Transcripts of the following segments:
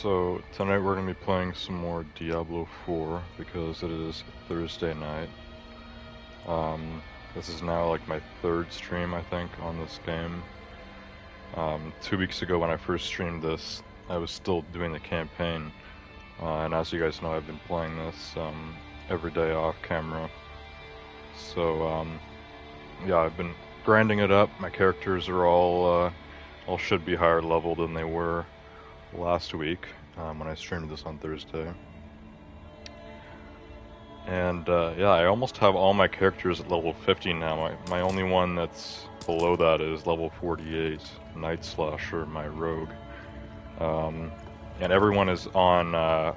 So tonight we're going to be playing some more Diablo 4 because it is Thursday night. This is now like my third stream, I think, on this game. 2 weeks ago when I first streamed this, I was still doing the campaign. And as you guys know, I've been playing this every day off camera. So yeah, I've been grinding it up. My characters are all should be higher level than they were last week when I streamed this on Thursday. And yeah, I almost have all my characters at level 50 now. My only one that's below that is level 48, Night Slasher, my rogue. And everyone is on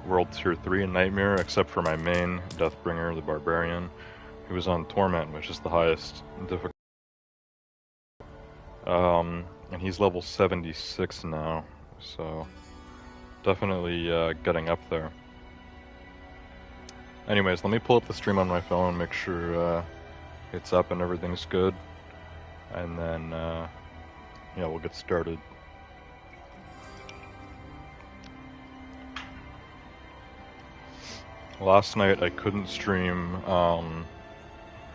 World Tier 3 in Nightmare, except for my main, Deathbringer, the Barbarian, who is on Torment, which is the highest difficulty. And he's level 76 now, so definitely getting up there. Anyways, let me pull up the stream on my phone, make sure it's up and everything's good, and then yeah, we'll get started. Last night I couldn't stream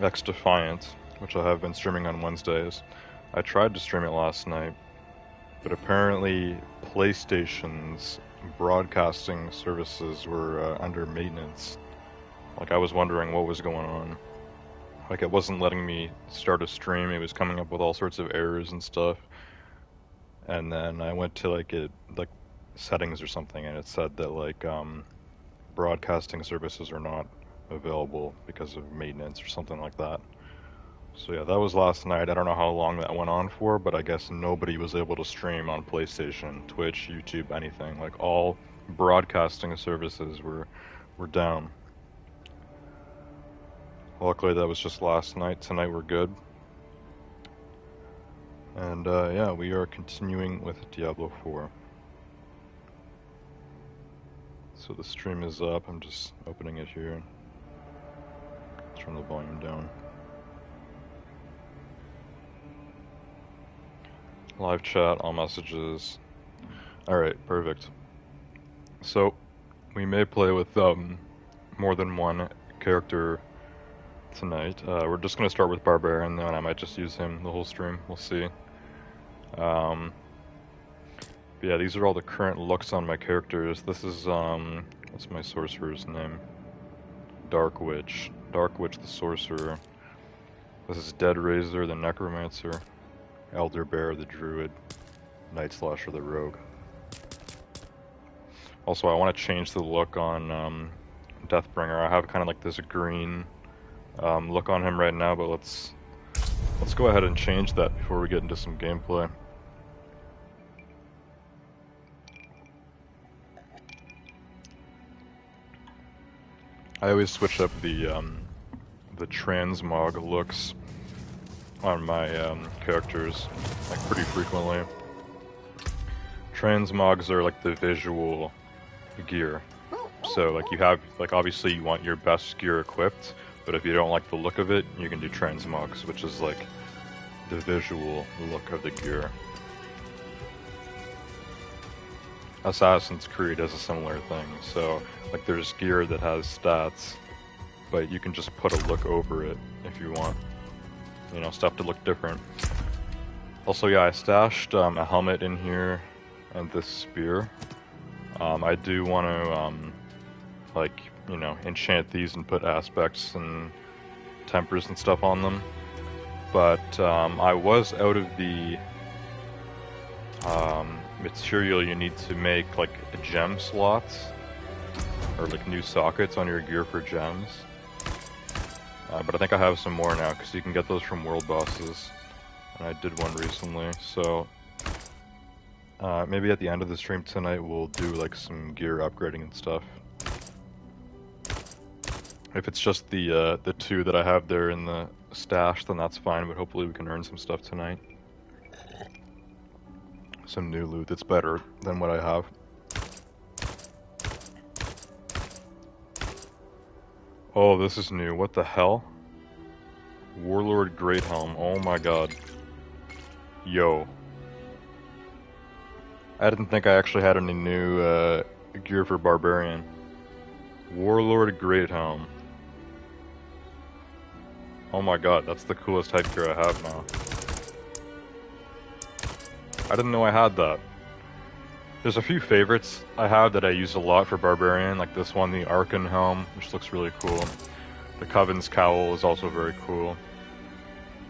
X Defiant, which I have been streaming on Wednesdays. I tried to stream it last night, but apparently PlayStation's broadcasting services were under maintenance. Like, I was wondering what was going on. Like, it wasn't letting me start a stream. It was coming up with all sorts of errors and stuff. And then I went to like settings or something, and it said that like broadcasting services are not available because of maintenance or something like that. So yeah, that was last night. I don't know how long that went on for, but I guess nobody was able to stream on PlayStation, Twitch, YouTube, anything. Like, all broadcasting services were down. Luckily that was just last night. Tonight we're good. And yeah, we are continuing with Diablo 4. So the stream is up. I'm just opening it here. Turn the volume down. Live chat, all messages. Alright, perfect. So, we may play with more than one character tonight. We're just going to start with Barbarian, though, and I might just use him the whole stream. We'll see. But yeah, these are all the current looks on my characters. This is, what's my sorcerer's name? Dark Witch. Dark Witch the Sorcerer. This is Dead Razor the Necromancer. Elder Bear the Druid. Night Slasher the Rogue. Also, I want to change the look on Deathbringer. I have kind of like this green look on him right now, but let's go ahead and change that before we get into some gameplay. I always switch up the transmog looks on my characters like pretty frequently. Transmogs are like the visual gear. So like you have, like, obviously you want your best gear equipped, but if you don't like the look of it, you can do transmogs, which is like the visual look of the gear. Assassin's Creed has a similar thing. So like there's gear that has stats, but you can just put a look over it if you want, you know, stuff to look different. Also, yeah, I stashed a helmet in here and this spear. I do want to like, you know, enchant these and put aspects and tempers and stuff on them. But I was out of the material you need to make like gem slots or like new sockets on your gear for gems. But I think I have some more now because you can get those from world bosses, and I did one recently. So maybe at the end of the stream tonight we'll do like some gear upgrading and stuff. If it's just the two that I have there in the stash, then that's fine, but hopefully we can earn some stuff tonight. Some new loot that's better than what I have. Oh, this is new. What the hell? Warlord Greathelm. Oh my god. Yo. I didn't think I actually had any new gear for Barbarian. Warlord Great Helm. Oh my god, that's the coolest headgear I have now. I didn't know I had that. There's a few favorites I have that I use a lot for Barbarian, like this one, the Archon Helm, which looks really cool. The Coven's Cowl is also very cool.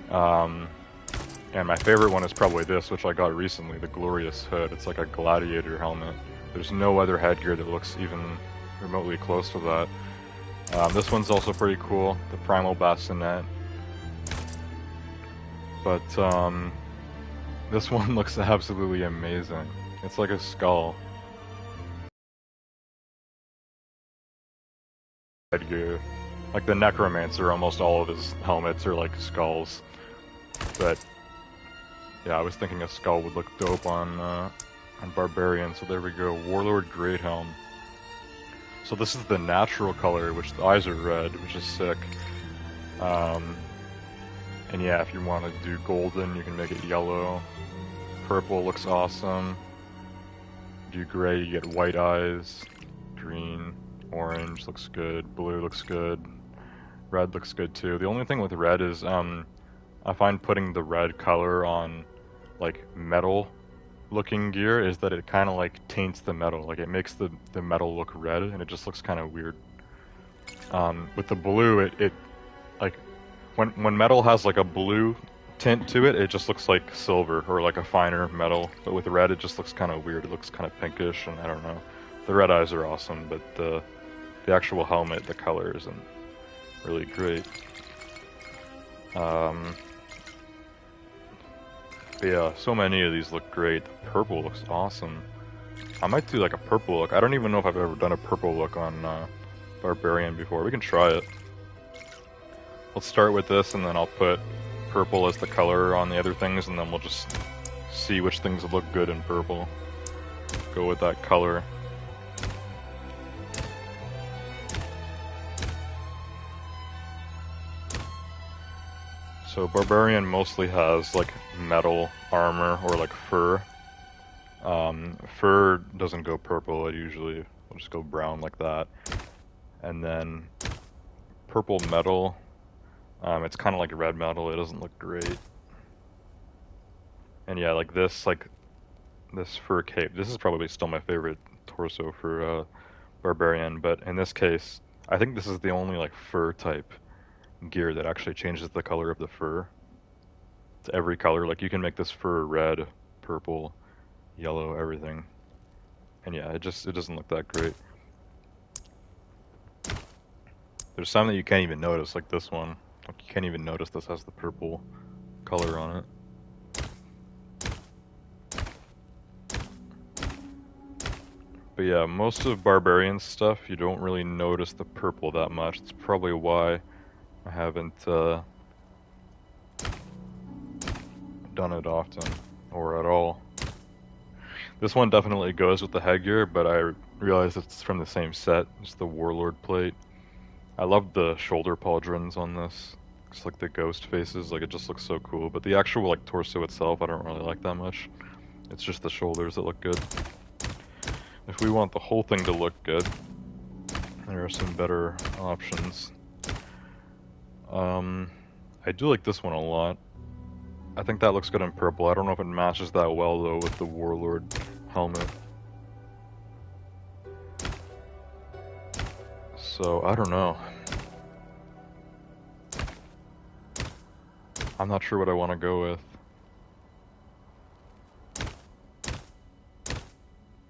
And my favorite one is probably this, which I got recently, the Glorious Hood. It's like a gladiator helmet. There's no other headgear that looks even remotely close to that. This one's also pretty cool, the Primal Bassinet. But this one looks absolutely amazing. It's like a skull. Headgear. Like the Necromancer, almost all of his helmets are like skulls. But yeah, I was thinking a skull would look dope on Barbarian, so there we go. Warlord Great Helm. So this is the natural color, which the eyes are red, which is sick. And yeah, if you want to do golden, you can make it yellow. Purple looks awesome. Do gray, you get white eyes. Green, orange looks good. Blue looks good. Red looks good too. The only thing with red is I find putting the red color on like metal looking gear is that it kind of like taints the metal. Like it makes the metal look red and it just looks kind of weird. With the blue, it like when metal has like a blue tint to it, it just looks like silver or like a finer metal. But with red, it just looks kind of weird. It looks kind of pinkish, and I don't know. The red eyes are awesome, but the actual helmet, the color isn't really great. But yeah, so many of these look great. The purple looks awesome. I might do like a purple look. I don't even know if I've ever done a purple look on Barbarian before. We can try it. Let's start with this, and then I'll put purple as the color on the other things, and then we'll just see which things look good in purple. Go with that color. So Barbarian mostly has like metal armor or like fur. Fur doesn't go purple, it usually will just go brown like that. And then purple metal, it's kind of like red metal, it doesn't look great. And yeah, like this fur cape, this is probably still my favorite torso for Barbarian, but in this case, I think this is the only like fur type gear that actually changes the color of the fur to every color. Like you can make this fur red, purple, yellow, everything. And yeah, it doesn't look that great. There's some that you can't even notice, like this one. Like you can't even notice this has the purple color on it. But yeah, most of Barbarian stuff, you don't really notice the purple that much. It's probably why I haven't done it often, or at all. This one definitely goes with the headgear, but I realize it's from the same set. It's the Warlord plate. I love the shoulder pauldrons on this. It's like the ghost faces, like it just looks so cool. But the actual like torso itself, I don't really like that much. It's just the shoulders that look good. If we want the whole thing to look good, there are some better options. I do like this one a lot. I think that looks good in purple. I don't know if it matches that well though with the Warlord helmet. So, I don't know. I'm not sure what I want to go with.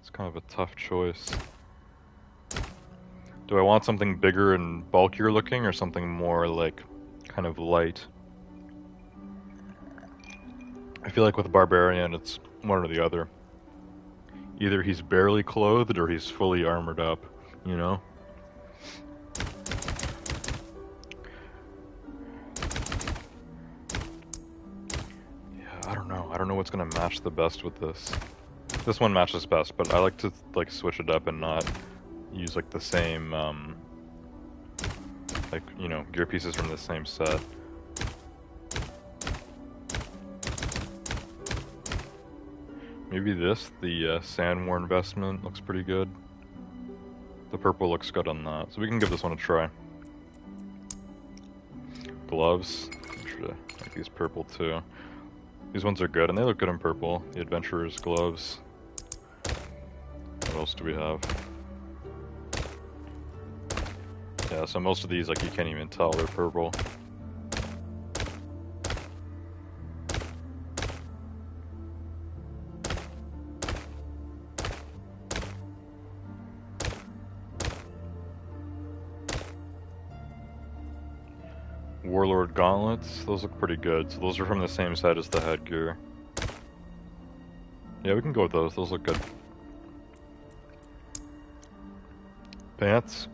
It's kind of a tough choice. Do I want something bigger and bulkier looking, or something more like kind of light? I feel like with Barbarian, it's one or the other. Either he's barely clothed or he's fully armored up, you know? Yeah, I don't know. I don't know what's gonna match the best with this. This one matches best, but I like to like switch it up and not use like the same, like, you know, gear pieces from the same set. Maybe this, the Sandworn vestment, looks pretty good. The purple looks good on that, so we can give this one a try. Gloves. I'm sure to make these purple too. These ones are good, and they look good in purple. The adventurer's gloves. What else do we have? Yeah, so most of these, like, you can't even tell they're purple. Warlord gauntlets, those look pretty good. So those are from the same set as the headgear. Yeah, we can go with those. Those look good. Pants.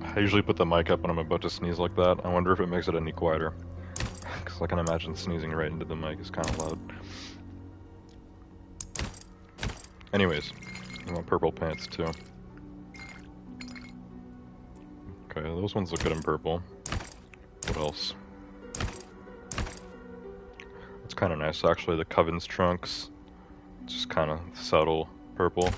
I usually put the mic up when I'm about to sneeze like that. I wonder if it makes it any quieter. Because I can imagine sneezing right into the mic is kind of loud. Anyways, I want purple pants too. Okay, those ones look good in purple. What else? It's kind of nice actually, the Coven's trunks. Just kind of subtle purple.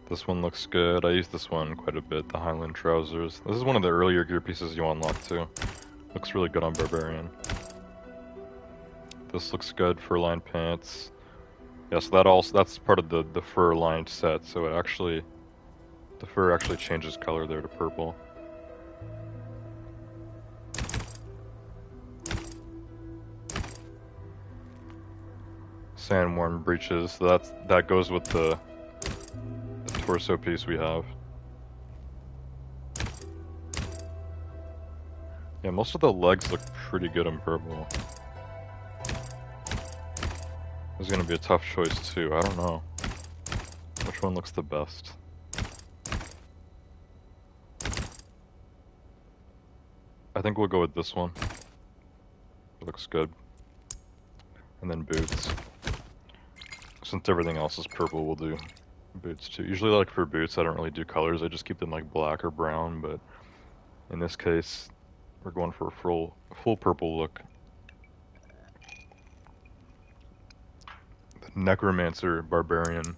This one looks good. I use this one quite a bit, the Highland trousers. This is one of the earlier gear pieces you unlock too. Looks really good on Barbarian. This looks good, fur-lined pants. Yeah, so that's part of the fur-lined set, so it actually, the fur actually changes color there to purple. Sand-worn breeches, so that goes with the torso piece we have. Yeah, most of the legs look pretty good in purple. This is gonna be a tough choice too, I don't know. Which one looks the best? I think we'll go with this one. It looks good. And then boots. Since everything else is purple, we'll do boots too. Usually, like for boots, I don't really do colors. I just keep them like black or brown. But in this case, we're going for a full purple look. The Necromancer Barbarian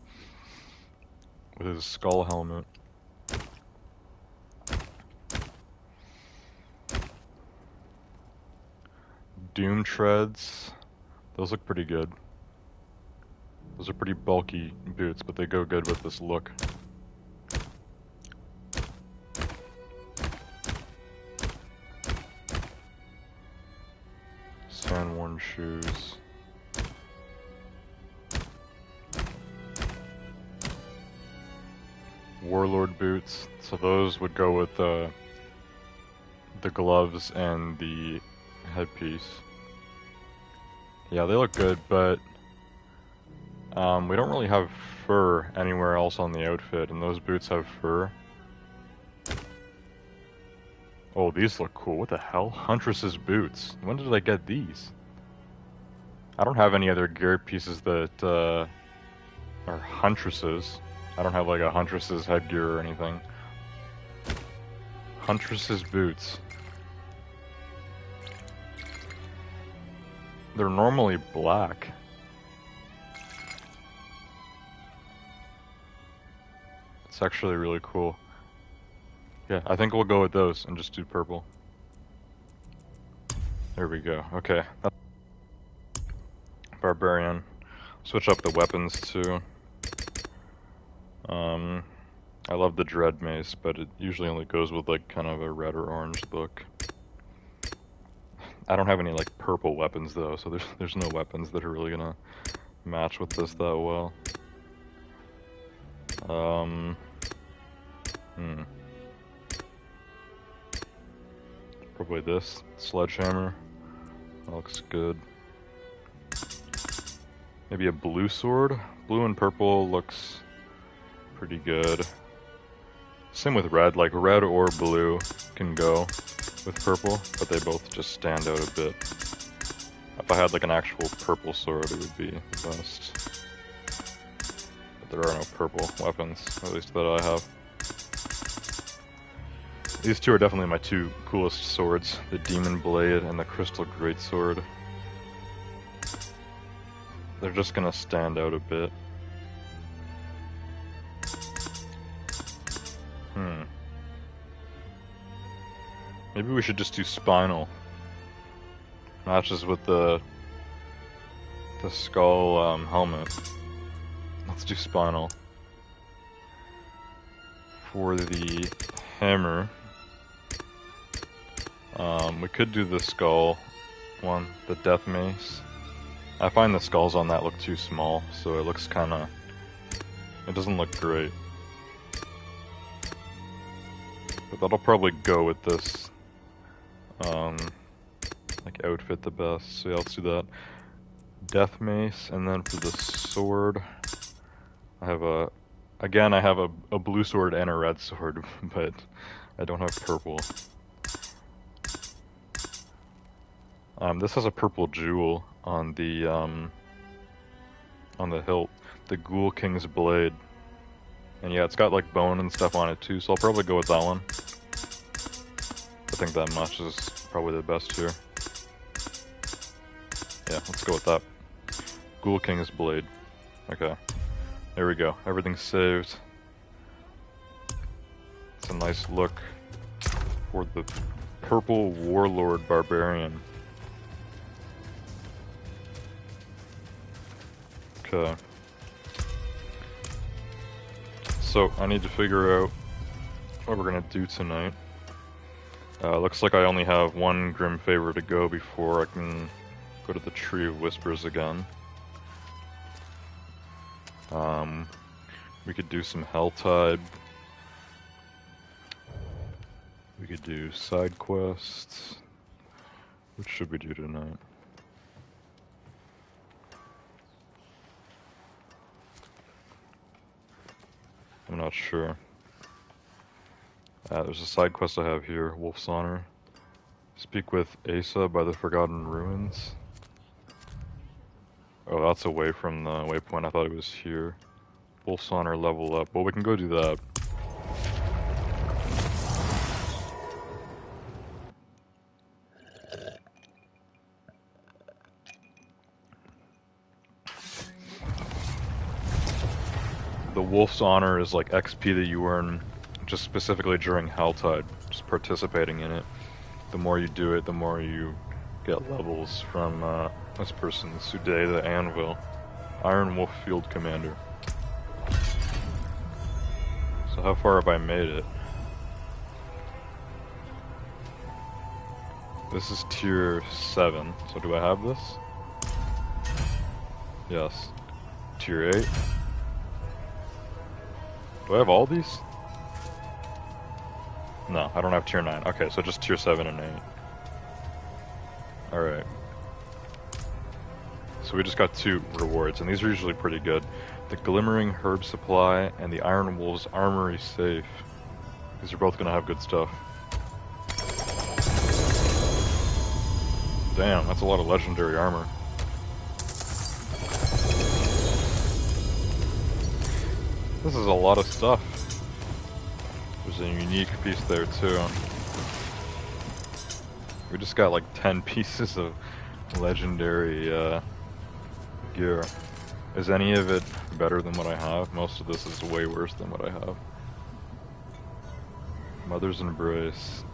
with his skull helmet. Doom treads. Those look pretty good. Those are pretty bulky boots, but they go good with this look. Sand-worn shoes. Warlord boots. So those would go with the gloves and the headpiece. Yeah, they look good, but we don't really have fur anywhere else on the outfit, and those boots have fur. Oh, these look cool. What the hell? Huntress's boots. When did I get these? I don't have any other gear pieces that are Huntresses. I don't have like a Huntress's headgear or anything. Huntress's boots. They're normally black. It's actually really cool. Yeah, I think we'll go with those and just do purple. There we go. Okay. Barbarian. Switch up the weapons too. I love the Dread Mace, but it usually only goes with like kind of a red or orange look. I don't have any like purple weapons though, so there's no weapons that are really gonna match with this that well. Probably this sledgehammer. That looks good. Maybe a blue sword. Blue and purple looks pretty good. Same with red, like red or blue can go with purple, but they both just stand out a bit. If I had like an actual purple sword, it would be the best. But there are no purple weapons, at least that I have. These two are definitely my two coolest swords, the Demon Blade and the Crystal Greatsword. They're just gonna stand out a bit. Maybe we should just do Spinal. Matches with the skull helmet. Let's do Spinal. For the hammer, we could do the skull one, the Death Mace. I find the skulls on that look too small, so it looks kinda... it doesn't look great. But that'll probably go with this like outfit the best, so yeah, let's do that. Death Mace, and then for the sword, I have a... again, I have a blue sword and a red sword, but I don't have purple. This has a purple jewel on the hilt, the Ghoul King's Blade. And yeah, it's got like bone and stuff on it too, so I'll probably go with that one. I think that matches probably the best here. Yeah, let's go with that. Ghoul King's Blade. Okay. There we go. Everything's saved. It's a nice look for the Purple Warlord Barbarian. Okay. So, I need to figure out what we're gonna do tonight. Looks like I only have one Grim Favor to go before I can go to the Tree of Whispers again. We could do some Helltide. We could do side quests. What should we do tonight? I'm not sure. There's a side quest I have here, Wolf's Honor. Speak with Asa by the Forgotten Ruins. Oh, that's away from the waypoint. I thought it was here. Wolf's Honor level up. Well, we can go do that. The Wolf's Honor is like XP that you earn just specifically during Helltide, just participating in it. The more you do it, the more you get levels from this person, Sude the Anvil, Iron Wolf Field Commander. So how far have I made it? This is tier 7, so do I have this? Yes. Tier 8. Do I have all these? No, I don't have tier 9. Okay, so just tier 7 and 8. Alright. So we just got 2 rewards, and these are usually pretty good. The Glimmering Herb Supply and the Iron Wolf's Armory Safe. These are both gonna have good stuff. Damn, that's a lot of legendary armor. This is a lot of stuff. There's a unique piece there too. We just got like 10 pieces of legendary gear. Is any of it better than what I have? Most of this is way worse than what I have. Mother's Embrace.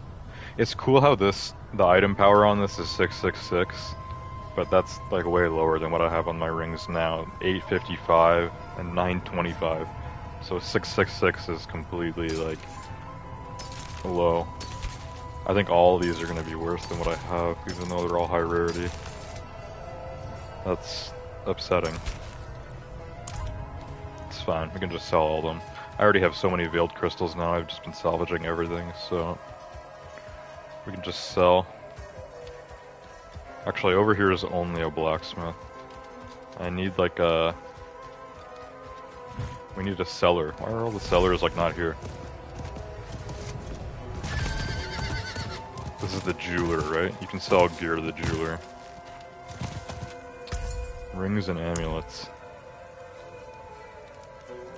It's cool how the item power on this is 666, but that's like way lower than what I have on my rings now. 855 and 925. So 666 is completely like low. I think all of these are going to be worse than what I have, even though they're all high rarity. That's upsetting. It's fine, we can just sell all of them. I already have so many veiled crystals now, I've just been salvaging everything, so we can just sell. Actually, over here is only a blacksmith. I need like a... we need a cellar. Why are all the cellars like not here? This is the jeweler, right? You can sell gear to the jeweler. Rings and amulets.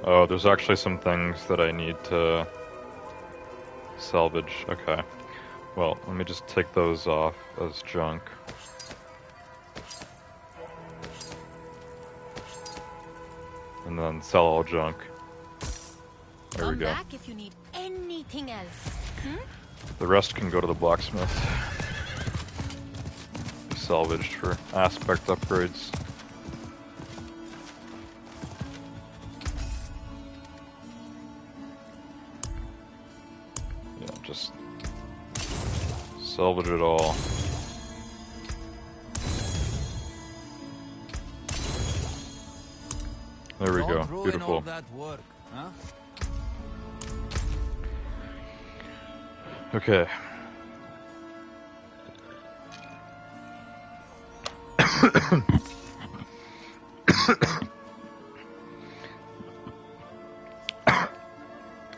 Oh, there's actually some things that I need to Salvage, okay. Well, let me just take those off as junk. And then sell all junk. There we go. Come back if you need anything else. The rest can go to the blacksmith. Be salvaged for aspect upgrades. Yeah, just salvage it all. There we go. Beautiful. Okay.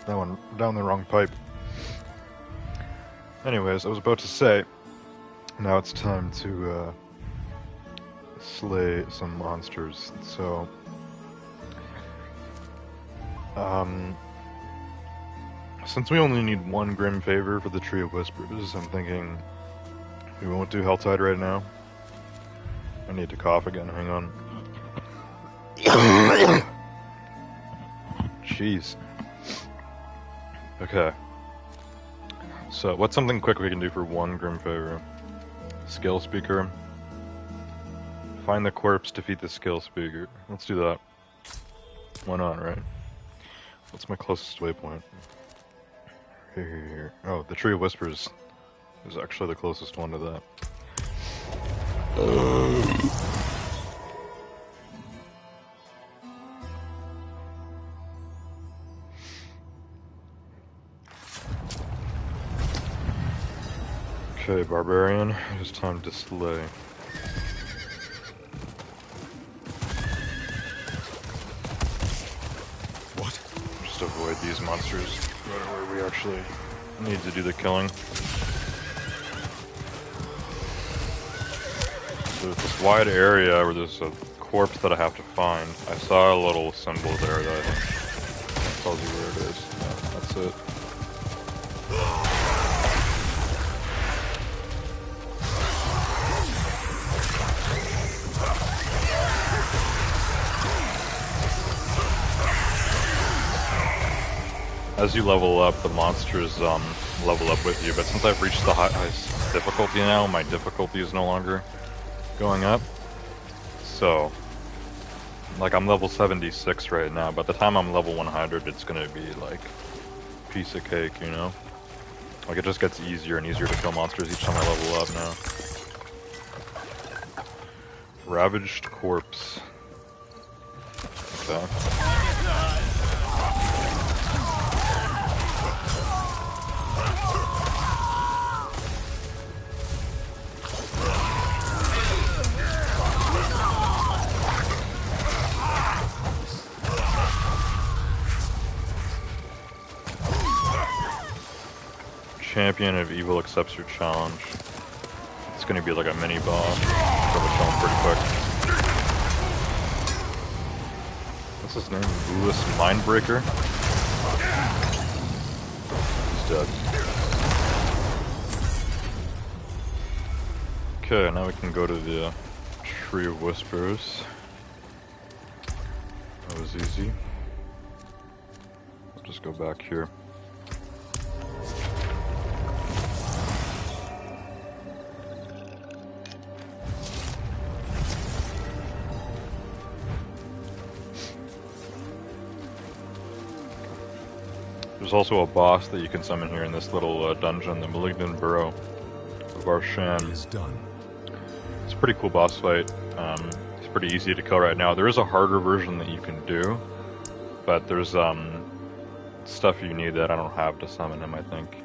That one down the wrong pipe. Anyways, I was about to say, now it's time to slay some monsters. So, since we only need one Grim Favor for the Tree of Whispers, I'm thinking we won't do Helltide right now. I need to cough again, hang on. Jeez. Okay. So, what's something quick we can do for one Grim Favor? Skill Speaker. Find the corpse, defeat the Skill Speaker. Let's do that. Why not, right? What's my closest waypoint? Here. Oh, the Tree of Whispers is actually the closest one to that. Okay, Barbarian, it's time to slay. What? Just avoid these monsters. Go to where we actually need to do the killing. There's this wide area where there's a corpse that I have to find. I saw a little symbol there that I think tells you where it is. Yeah, that's it. As you level up, the monsters level up with you, but since I've reached the highest difficulty now, my difficulty is no longer going up. So, like, I'm level 76 right now. By the time I'm level 100, it's gonna be like piece of cake, you know? Like, it just gets easier and easier to kill monsters each time I level up now. Ravaged corpse. Okay. Champion of Evil accepts your challenge. It's gonna be like a mini boss. So we'll kill him pretty quick. What's his name? Lewis Mindbreaker? He's dead. Okay, now we can go to the Tree of Whispers. That was easy. I'll just go back here. There's also a boss that you can summon here in this little dungeon, the Malignant Burrow of Arshan. Is done. It's a pretty cool boss fight. It's pretty easy to kill right now. There is a harder version that you can do, but there's stuff you need that I don't have to summon him, I think.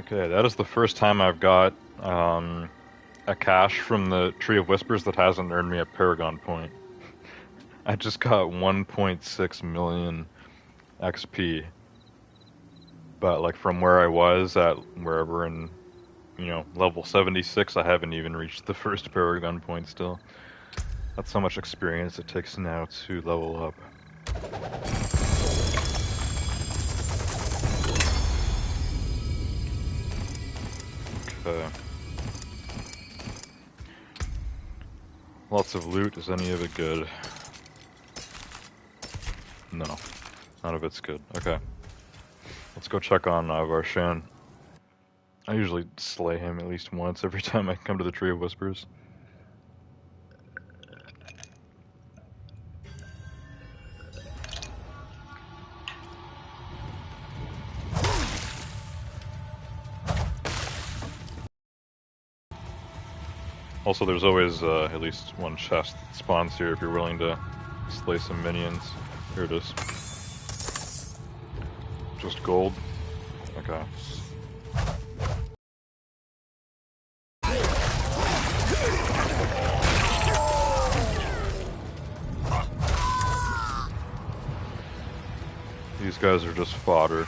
Okay, that is the first time I've got a cache from the Tree of Whispers that hasn't earned me a Paragon point. I just got 1.6 million XP. But like from where I was at wherever in, you know, level 76, I haven't even reached the first Paragon point still. That's how much experience it takes now to level up. Okay. Lots of loot. Is any of it good? No. None of it's good. Okay. Let's go check on Varshan. I usually slay him at least once every time I come to the Tree of Whispers. Also, there's always at least one chest that spawns here if you're willing to slay some minions. Here it is. Just gold? Okay. These guys are just fodder.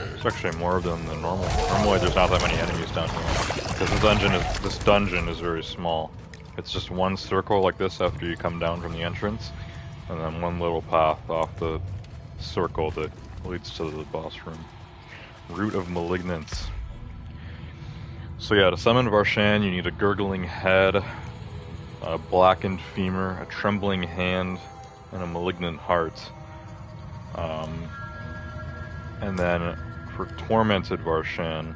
There's actually more of them than normal. Normally there's not that many enemies down here. Because this dungeon is very small. It's just one circle like this after you come down from the entrance, and then one little path off the circle that leads to the boss room. Root of Malignance. So yeah, to summon Varshan, you need a gurgling head, a blackened femur, a trembling hand, and a malignant heart. And then for tormented Varshan,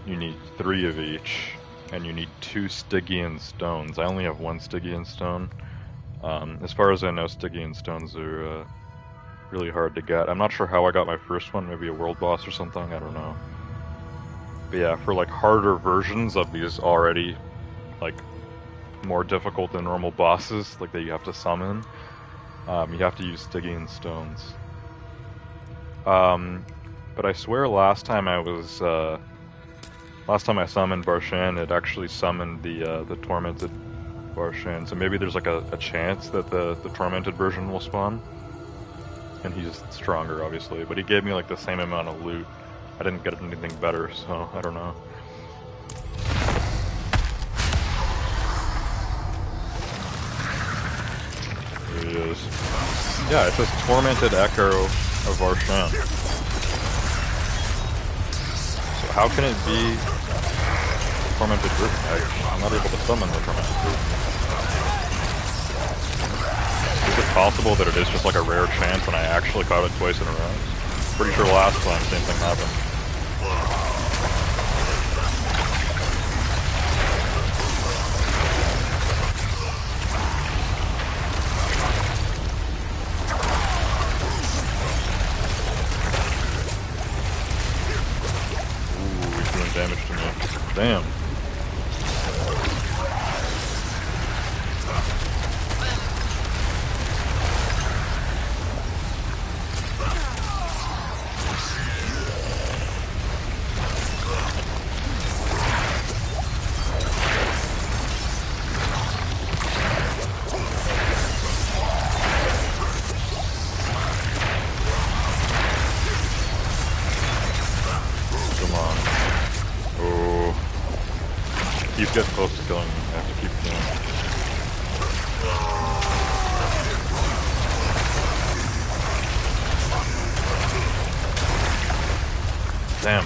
you need 3 of each, and you need 2 Stygian stones. I only have 1 Stygian stone. As far as I know, Stygian stones are really hard to get. I'm not sure how I got my first one, maybe a world boss or something, I don't know. But yeah, for like harder versions of these already, like more difficult than normal bosses, like that you have to summon, you have to use Stygian stones. But I swear last time I summoned Varshan, it actually summoned the tormented Varshan. So maybe there's like a chance that the tormented version will spawn. And he's stronger, obviously, but he gave me like the same amount of loot. I didn't get anything better, so I don't know. Here he is. Yeah, it says Tormented Echo of Varshan. So how can it be Tormented Group? I'm not able to summon the Tormented Group. Is it possible that it is just like a rare chance and I actually caught it twice in a row? Pretty sure last time same thing happened. Ooh, he's doing damage to me. Damn. Get close to killing him. I have to keep killing him. Damn.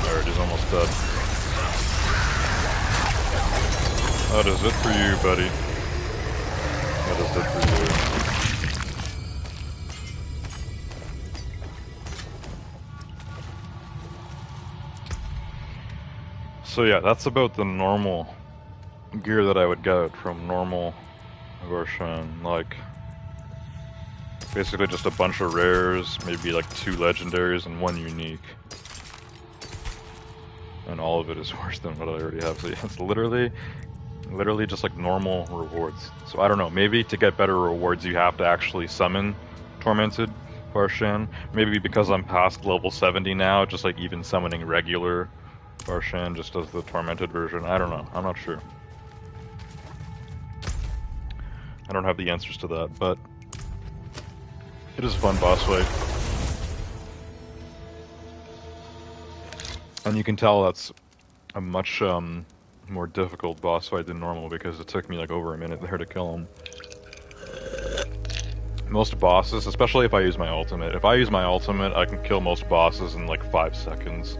Alright, he's almost dead. That is it for you, buddy. That is it for you. So yeah, that's about the normal gear that I would get from normal Varshan. Like, basically just a bunch of rares, maybe like 2 legendaries and 1 unique. And all of it is worse than what I already have. So yeah, it's literally just like normal rewards. So I don't know, maybe to get better rewards you have to actually summon Tormented Varshan. Maybe because I'm past level 70 now, just like even summoning regular Varshan just does the tormented version. I don't know. I'm not sure. I don't have the answers to that, but it is a fun boss fight. And you can tell that's a much more difficult boss fight than normal because it took me like over a minute there to kill him. Most bosses, especially if I use my ultimate, if I use my ultimate, I can kill most bosses in like 5 seconds.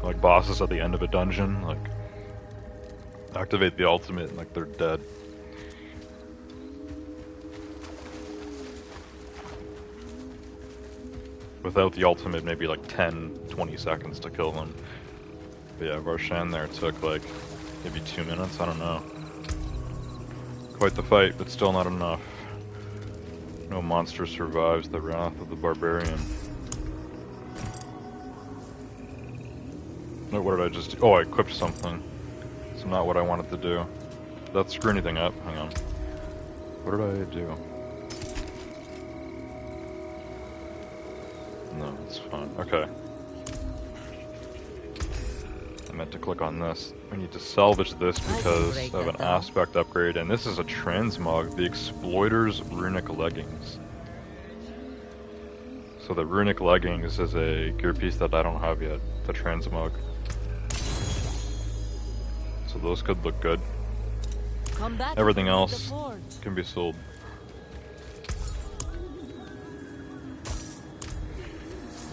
Like bosses at the end of a dungeon, like activate the ultimate and like they're dead. Without the ultimate, maybe like 10-20 seconds to kill them. But yeah, Varshan there took like maybe 2 minutes, I don't know. Quite the fight, but still not enough. No monster survives the wrath of the barbarian. No, what did I just do? Oh, I equipped something. It's not what I wanted to do. Did that screw anything up? Hang on. What did I do? No, it's fine. Okay. I meant to click on this. We need to salvage this because of an aspect upgrade, and this is a transmog, the Exploiter's Runic Leggings. So the Runic Leggings is a gear piece that I don't have yet, the transmog. So those could look good. Everything else can be sold.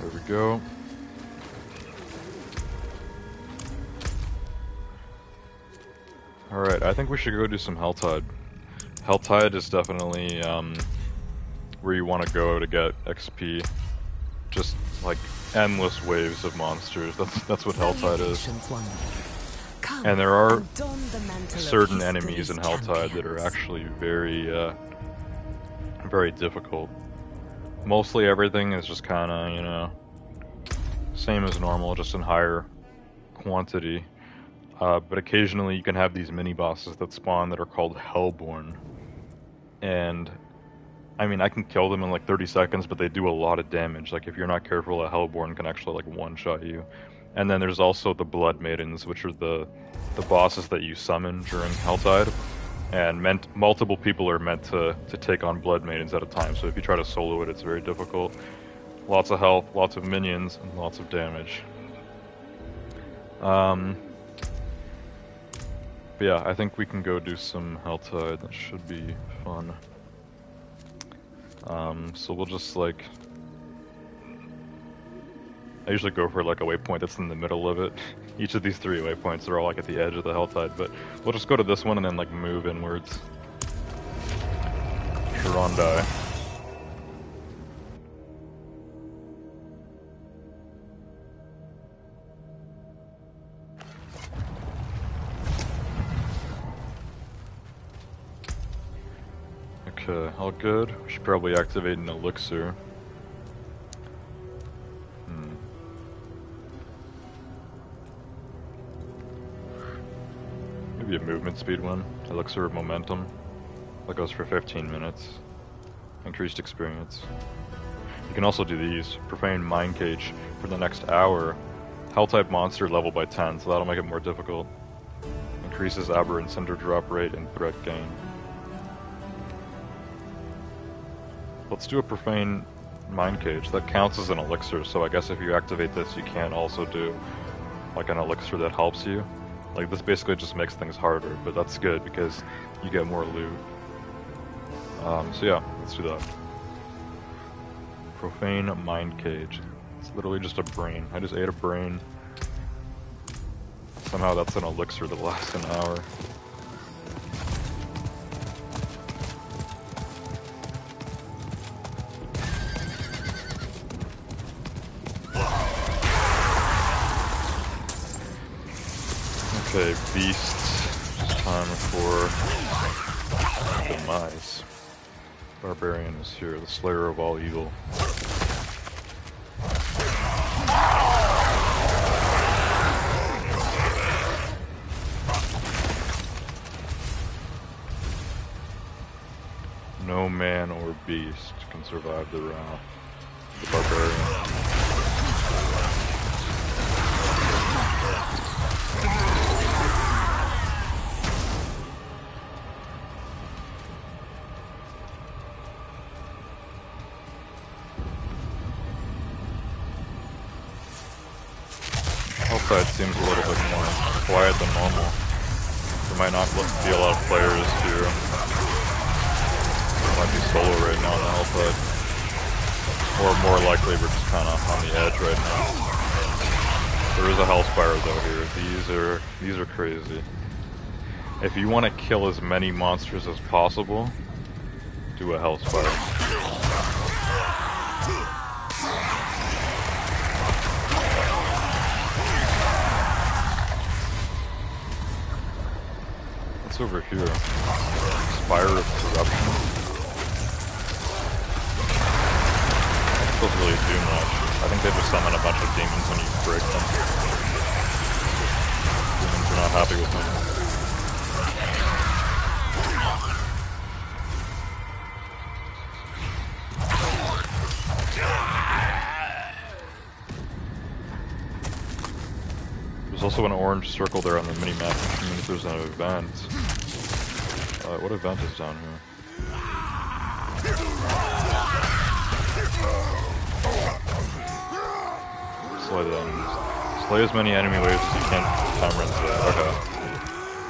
There we go. Alright, I think we should go do some Helltide. Helltide is definitely where you want to go to get XP. Just like endless waves of monsters. That's what Helltide is. And there are certain enemies in Helltide that are actually very, very difficult. Mostly everything is just kind of, you know, same as normal, just in higher quantity. But occasionally you can have these mini-bosses that spawn that are called Hellborn. And, I mean, I can kill them in like 30 seconds, but they do a lot of damage. Like, if you're not careful, a Hellborn can actually, like, one-shot you. And then there's also the Blood Maidens, which are the bosses that you summon during Helltide. And multiple people are meant to take on Blood Maidens at a time, so if you try to solo it, it's very difficult. Lots of health, lots of minions, and lots of damage. But yeah, I think we can go do some Helltide. That should be fun. So we'll just like... I usually go for like a waypoint that's in the middle of it. Each of these 3 waypoints are all like at the edge of the Helltide, but we'll just go to this one and then like move inwards. Shirondai. Okay, all good. We should probably activate an elixir. Maybe a movement speed one. Elixir of momentum. That goes for 15 minutes. Increased experience. You can also do these. Profane Mind Cage for the next hour. Hell-type monster level by 10, so that'll make it more difficult. Increases aberrant cinder drop rate and threat gain. Let's do a Profane Mind Cage. That counts as an elixir, so I guess if you activate this, you can also do like an elixir that helps you. Like, this basically just makes things harder, but that's good because you get more loot. So yeah, let's do that. Profane Mind Cage. It's literally just a brain. I just ate a brain. Somehow that's an elixir that lasts an hour. Okay, beast. Time for demise. Barbarian is here, the slayer of all evil. No man or beast can survive the wrath of the barbarian. side seems a little bit more quiet than normal. There might not be a lot of players here. There might be solo right now on the hell side. Or more likely we're just kinda on the edge right now. There is a Hellspire though here. These are crazy. If you want to kill as many monsters as possible, do a Hellspire. What's over here? Spire of Corruption. That doesn't really do much. I think they just summon a bunch of demons when you break them. Demons are not happy with them. There's also an orange circle there on the mini-map, which means there's an event. What event is down here? Slay the enemies. Slay as many enemy waves as you can time runs out. Okay.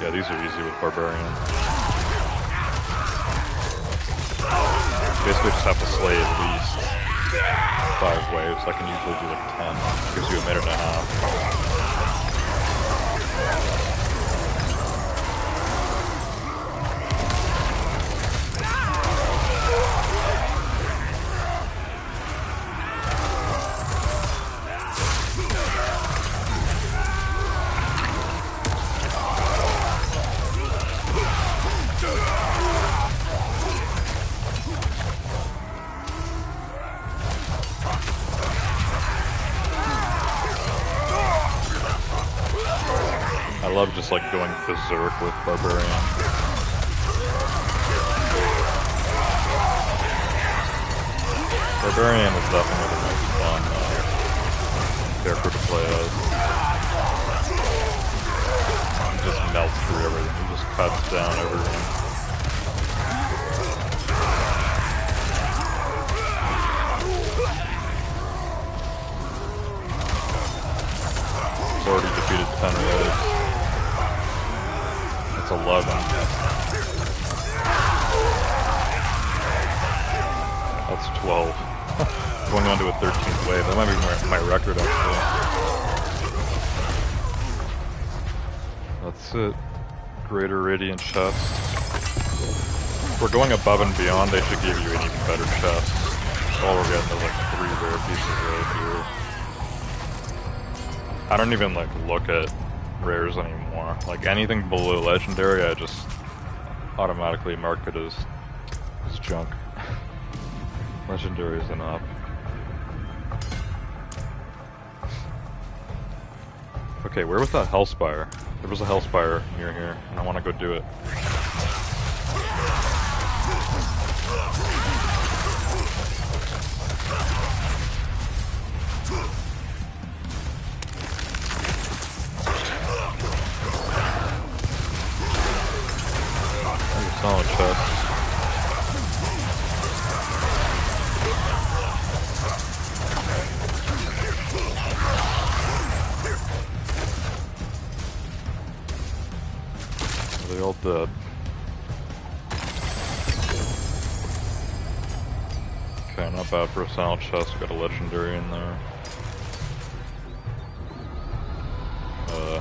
Yeah, these are easy with Barbarian. Basically just have to slay at least 5 waves. I can usually do like 10. Gives you a minute and a half. I love just like going berserk with Barbarian. Barbarian is definitely the most fun character to play as. He just melts through everything, he just cuts down everything. He's already defeated 10 waves. That's 11. That's 12. Going on to a 13th wave. That might be my record, actually. That's it. Greater Radiant Chest. If we're going above and beyond, they should give you an even better chest. All we're getting is like 3 rare pieces right here. I don't even like look at rares anymore. Like anything below legendary, I just automatically mark it as junk. Legendary is enough. Okay, where was that Hellspire? There was a Hellspire near here, and I want to go do it. Solid chest. Are they all dead? Okay, not bad for a solid chest. We got a legendary in there.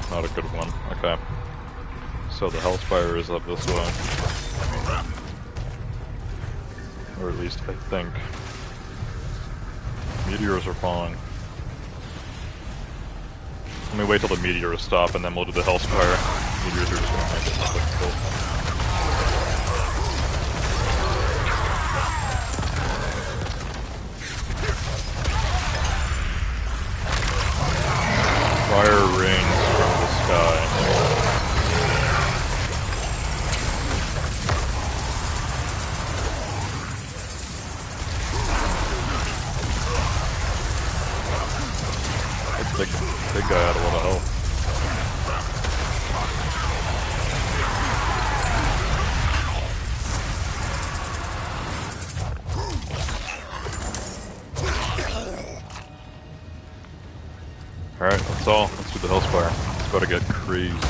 Not a good one. Okay. So the Hellspire is up this way. Or at least I think. Meteors are falling. Let me wait till the meteors stop and then we'll do the Hellspire. Meteors are just gonna make it difficult. Fire rains from the sky. Big guy had a lot of health. Alright, let's do the Hellspire. It's about to get crazy. It's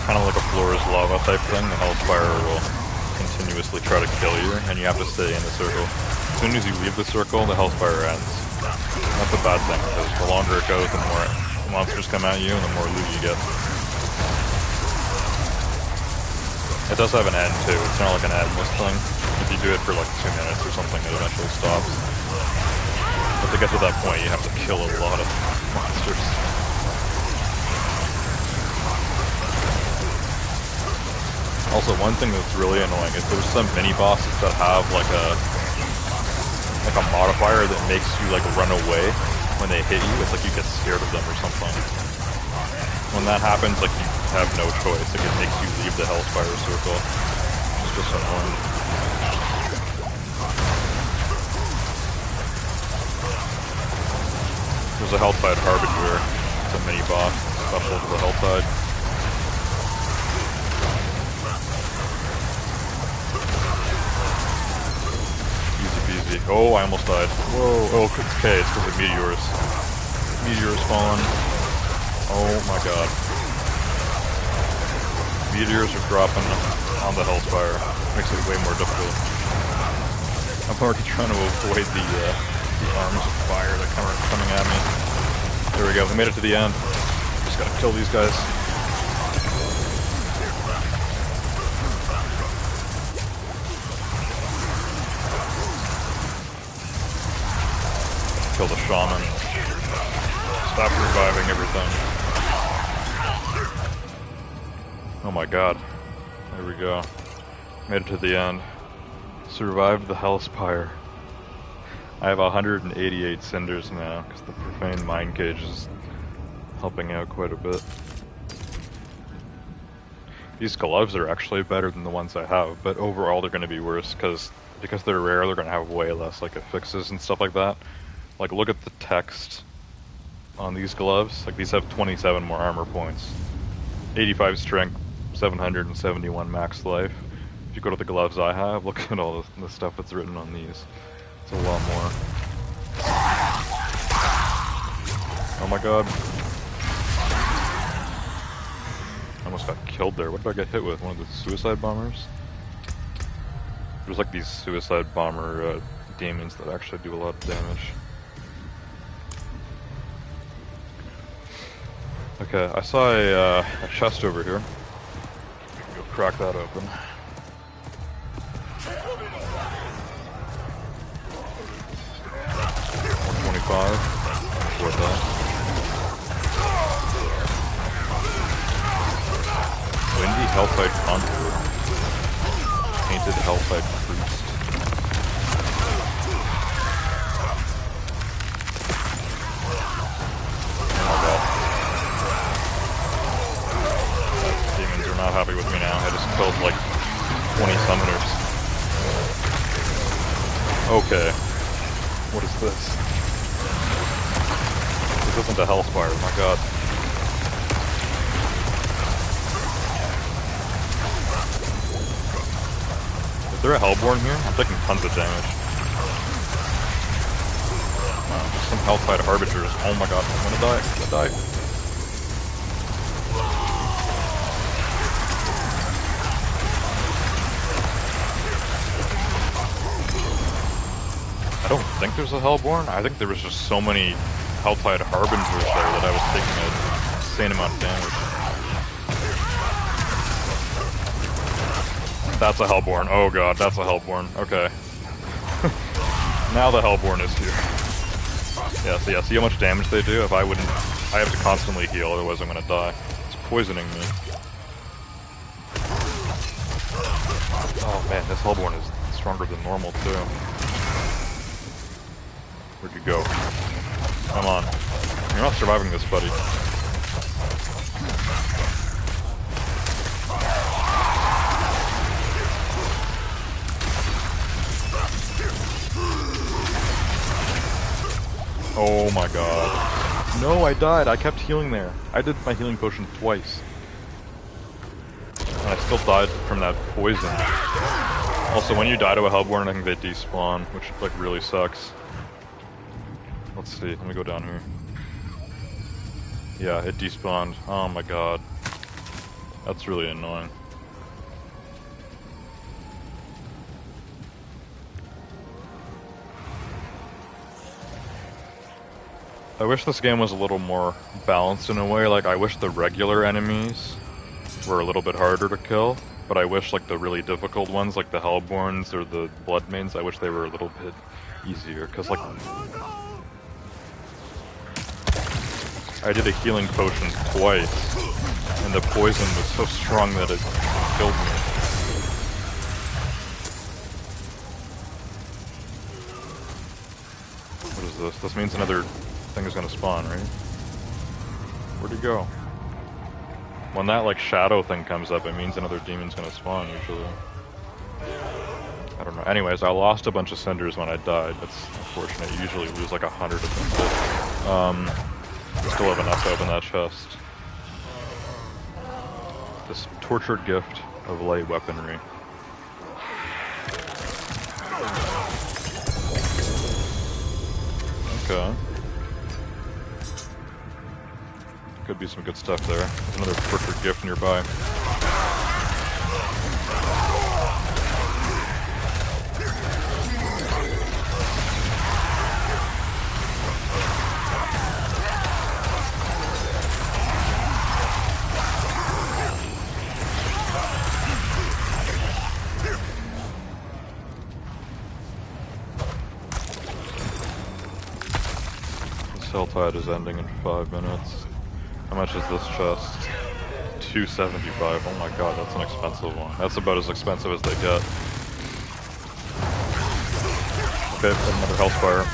kind of like a floor is lava type thing. The Hellspire will continuously try to kill you, and you have to stay in the circle. As soon as you leave the circle, the Hellspire ends. That's a bad thing, because the longer it goes, the more monsters come at you, and the more loot you get. It does have an end, too. It's not like an endless thing. If you do it for like 2 minutes or something, it eventually stops. But to get to that point, you have to kill a lot of monsters. Also, one thing that's really annoying is there's some mini-bosses that have like a modifier that makes you like run away when they hit you. It's like you get scared of them or something. When that happens, like you have no choice. Like it makes you leave the Hellspire circle. It's just annoying. There's a Helltide Harbinger. It's a mini-boss special to the Helltide. Oh, I almost died. Whoa. Oh, it's okay. It's because of meteors. Meteors falling. Oh my god. Meteors are dropping on the Hellspire. Makes it way more difficult. I'm already trying to avoid the arms of fire that are coming at me. There we go. We made it to the end. Just gotta kill these guys. Kill the shaman. Stop reviving everything. Oh my god. There we go. Made it to the end. Survived the Hellspire. I have 188 cinders now, because the Profane Mind Cage is helping out quite a bit. These gloves are actually better than the ones I have, but overall they're going to be worse, because they're rare, they're going to have way less like affixes and stuff like that. Like, look at the text on these gloves. Like, these have 27 more armor points. 85 strength, 771 max life. If you go to the gloves I have, look at all the stuff that's written on these. It's a lot more. Oh my god. I almost got killed there. What did I get hit with? One of the suicide bombers? There's like these suicide bomber demons that actually do a lot of damage. Okay, I saw a chest over here. We can go crack that open. Worth that. Windy Helltide Conqueror. Painted Helltide Priest. Oh my god. Demons are not happy with me now. I just killed like 20 summoners. Okay. What is this? This isn't a Hellspire, my god. Is there a Hellborn here? I'm taking tons of damage. Wow, just some Helltide Harbingers. Oh my god, I'm gonna die. I'm gonna die. I don't think there's a Hellborn. I think there was just so many Helltide Harbingers there that I was taking an insane amount of damage. That's a Hellborn. Oh god, that's a Hellborn. Okay. Now the Hellborn is here. Yeah, see how much damage they do? If I wouldn't... I have to constantly heal, otherwise I'm gonna die. It's poisoning me. Oh man, this Hellborn is stronger than normal too. Where'd you go? Come on. You're not surviving this, buddy. Oh my god. No, I died. I kept healing there. I did my healing potion twice. And I still died from that poison. Also, when you die to a Hellborn, I think they despawn, which like really sucks. Let's see, let me go down here. Yeah, it despawned. Oh my god. That's really annoying. I wish this game was a little more balanced in a way. Like, I wish the regular enemies were a little bit harder to kill, but I wish like the really difficult ones, like the Hellborns or the Bloodmains, I wish they were a little bit easier. Cause like, I did a healing potion twice, and the poison was so strong that it killed me. What is this? This means another thing is gonna spawn, right? Where'd he go? When that like shadow thing comes up, it means another demon's gonna spawn usually. I don't know. Anyways, I lost a bunch of cinders when I died. That's unfortunate. You usually lose like 100 of them. But, still have enough to open that chest. This tortured gift of light weaponry. Okay. Could be some good stuff there. There's another tortured gift nearby. Helltide is ending in 5 minutes. How much is this chest? $275. Oh my god, that's an expensive one. That's about as expensive as they get. Okay, another Hellspire.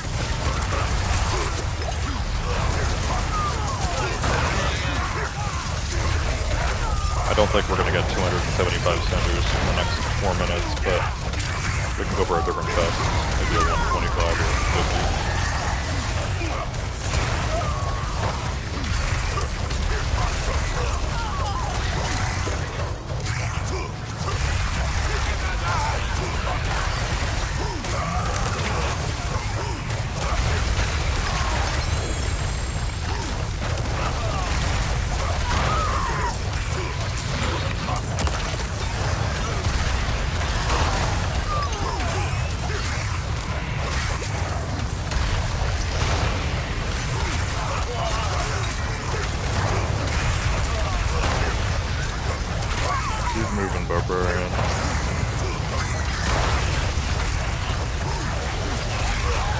I don't think we're gonna get 275 cinders in the next 4 minutes, but we can go for a different chest. Maybe a 125 or 50. Barbarian.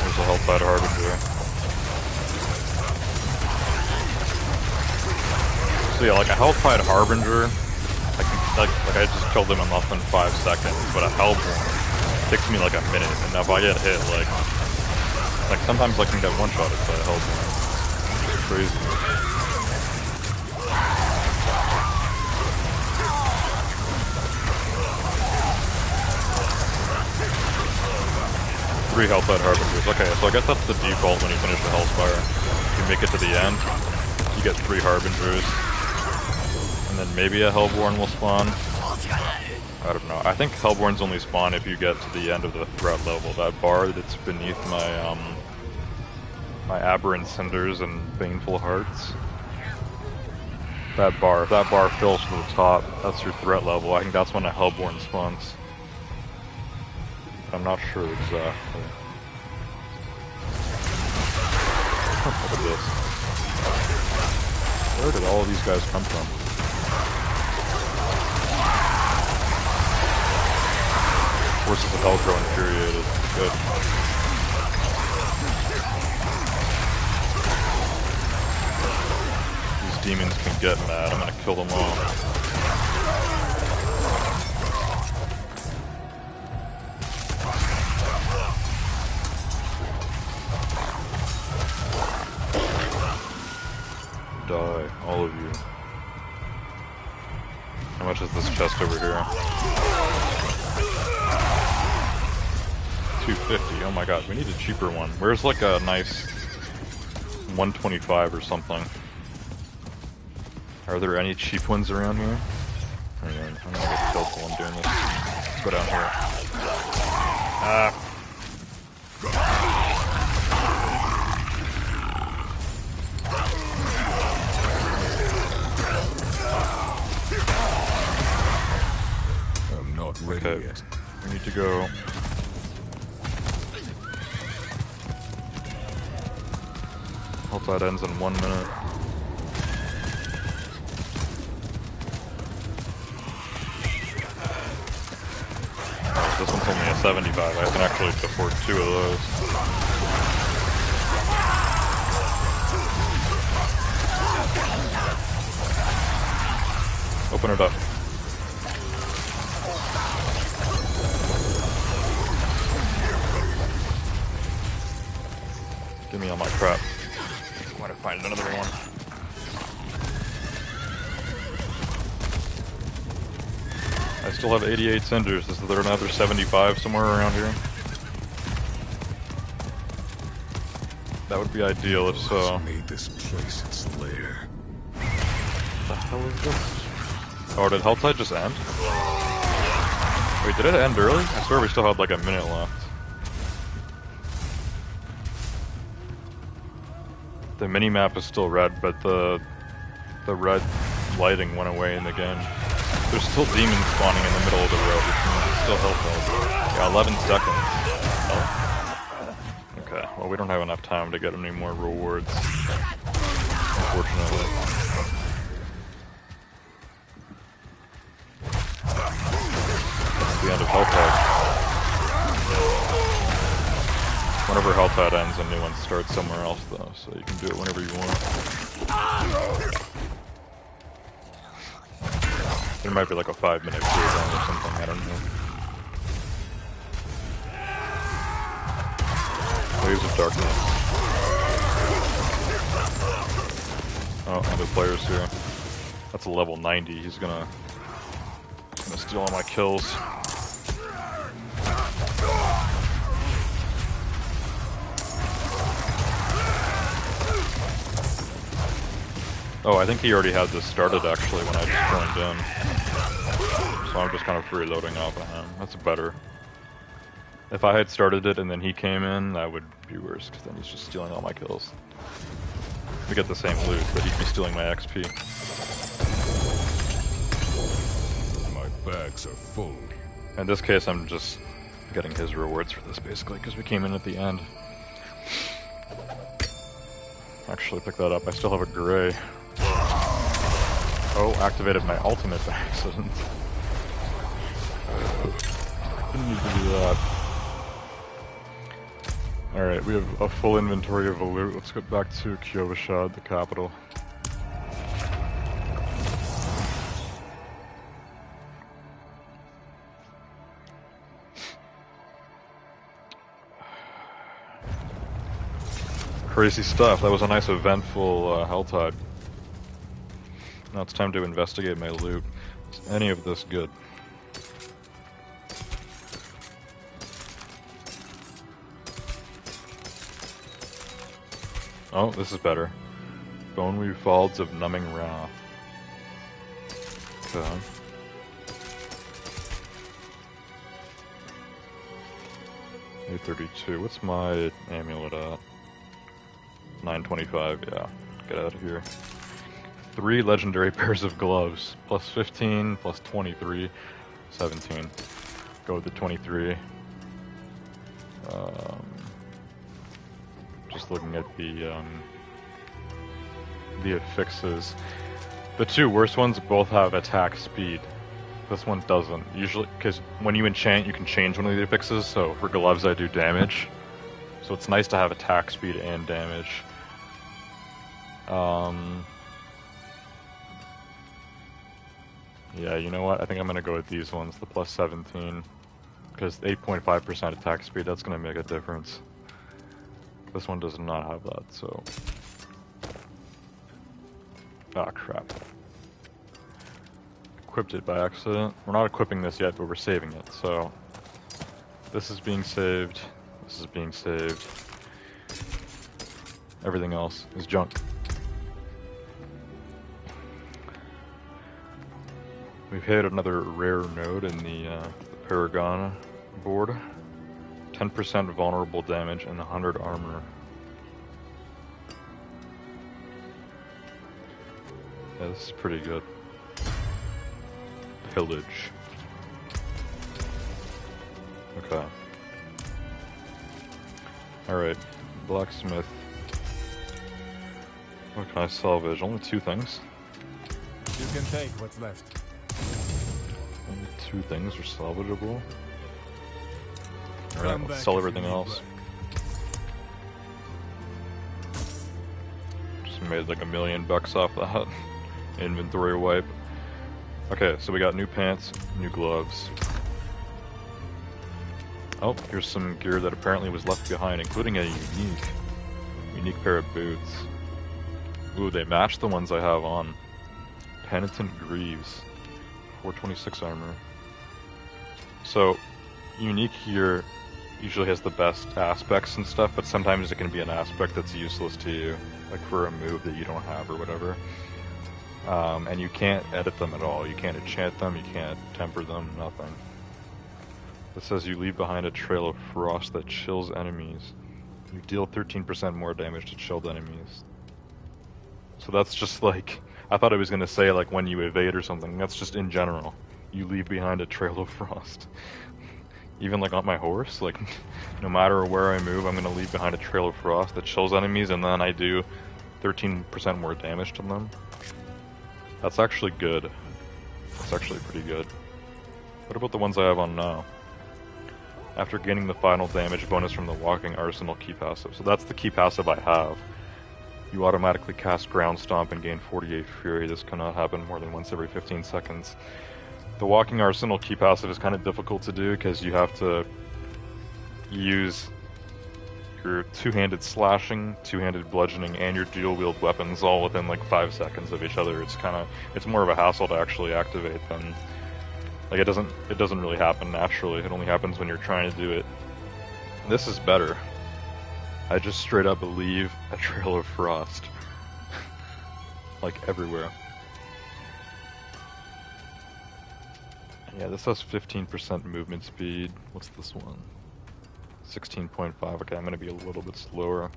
There's a Helltide Harbinger. So yeah, like a Helltide Harbinger, I can like I just killed him in less than 5 seconds, but a Hellborn takes me like a minute, and if I get hit, like sometimes I can get one-shotted by a Hellborn. It's crazy. 3 Helltide Harbingers. Okay, so I guess that's the default when you finish the Hellspire. If you make it to the end, you get 3 Harbingers. And then maybe a Hellborn will spawn. I don't know. I think Hellborns only spawn if you get to the end of the threat level. That bar that's beneath my, my Aberrant Cinders and Baneful Hearts. That bar, if that bar fills to the top, that's your threat level. I think that's when a Hellborn spawns. I'm not sure exactly. Look at this. Where did all of these guys come from? Forces of Hell grow infuriated. Good. These demons can get mad. I'm gonna kill them all. Die, all of you. How much is this chest over here? 250. Oh my god, we need a cheaper one. Where's like a nice 125 or something? Are there any cheap ones around here? Hang on, I'm gonna get killed while I'm doing this. Let's go down here. Ah. I'm not ready yet. We need to go. Health that ends in 1 minute. Oh, this one's only a 75. I can actually afford 2 of those. Open it up. Give me all my crap. I want to find another one. I still have 88 cinders. Is there another 75 somewhere around here? That would be ideal if so. Made this place its lair. What the hell is this? Oh, did Helltide just end? Wait, did it end early? I swear we still had like a minute left. The minimap is still red, but the red lighting went away in the game. There's still demons spawning in the middle of the road, which means it's still Helltide. Yeah, 11 seconds. Oh. Okay, well we don't have enough time to get any more rewards, unfortunately. The end of Helltide. Whenever Helltide ends, a new one starts somewhere else though, so you can do it whenever you want. There might be like a 5-minute cooldown or something, I don't know. Waves of Darkness. Oh, other players here. That's a level 90, he's gonna steal all my kills. Oh, I think he already had this started actually when I just joined in. So I'm just kind of freeloading off of him. That's better. If I had started it and then he came in, that would be worse, because then he's just stealing all my kills. We get the same loot, but he'd be stealing my XP. My bags are full. In this case, I'm just getting his rewards for this, basically, because we came in at the end. Actually, pick that up. I still have a gray. Oh, activated my ultimate by accident. Didn't need to do that. Alright, we have a full inventory of loot. Let's get back to Kyovashad, the capital. Crazy stuff. That was a nice eventful Helltide. Now it's time to investigate my loot. Is any of this good? Oh, this is better. Boneweave Falls of Numbing Wrath. Okay. $832. What's my amulet at? 925, yeah. Get out of here. 3 legendary pairs of gloves. Plus 15, plus 23, 17. Go with the 23. Just looking at the affixes. The 2 worst ones both have attack speed. This one doesn't. Usually, because when you enchant, you can change one of the affixes. So for gloves, I do damage. So it's nice to have attack speed and damage. Yeah, you know what? I think I'm gonna go with these ones, the plus 17. Because 8.5% attack speed, that's gonna make a difference. This one does not have that, so... Ah, crap. Equipped it by accident. We're not equipping this yet, but we're saving it, so... This is being saved. This is being saved. Everything else is junk. We've hit another rare node in the Paragon board. 10% vulnerable damage and 100 armor. Yeah, this is pretty good. Pillage. Okay. Alright, blacksmith. What can I salvage? Only 2 things? You can take what's left. Only 2 things are salvageable? Come Alright, back let's sell if everything you need else. work. Just made like $1 million off that. Inventory wipe. Okay, so we got new pants, new gloves. Oh, here's some gear that apparently was left behind, including a unique pair of boots. Ooh, they match the ones I have on. Penitent Greaves. 426 armor. So, unique gear usually has the best aspects and stuff, but sometimes it can be an aspect that's useless to you. Like for a move that you don't have or whatever. And you can't edit them at all. You can't enchant them, you can't temper them, nothing. It says you leave behind a trail of frost that chills enemies. You deal 13% more damage to chilled enemies. So that's just like, I thought it was going to say like when you evade or something. That's just in general. You leave behind a trail of frost. Even like on my horse, like no matter where I move, I'm going to leave behind a trail of frost that chills enemies, and then I do 13% more damage to them. That's actually good. That's actually pretty good. What about the ones I have on now? After gaining the final damage bonus from the Walking Arsenal key passive. So that's the key passive I have. You automatically cast Ground Stomp and gain 48 Fury. This cannot happen more than once every 15 seconds. The Walking Arsenal key passive is kind of difficult to do because you have to use your two-handed slashing, two-handed bludgeoning, and your dual-wield weapons all within like 5 seconds of each other. It's more of a hassle to actually activate than, like, it doesn't really happen naturally. It only happens when you're trying to do it. This is better. I just straight up leave a trail of frost. Like everywhere. Yeah, this has 15% movement speed. What's this one? 16.5. Okay, I'm gonna be a little bit slower.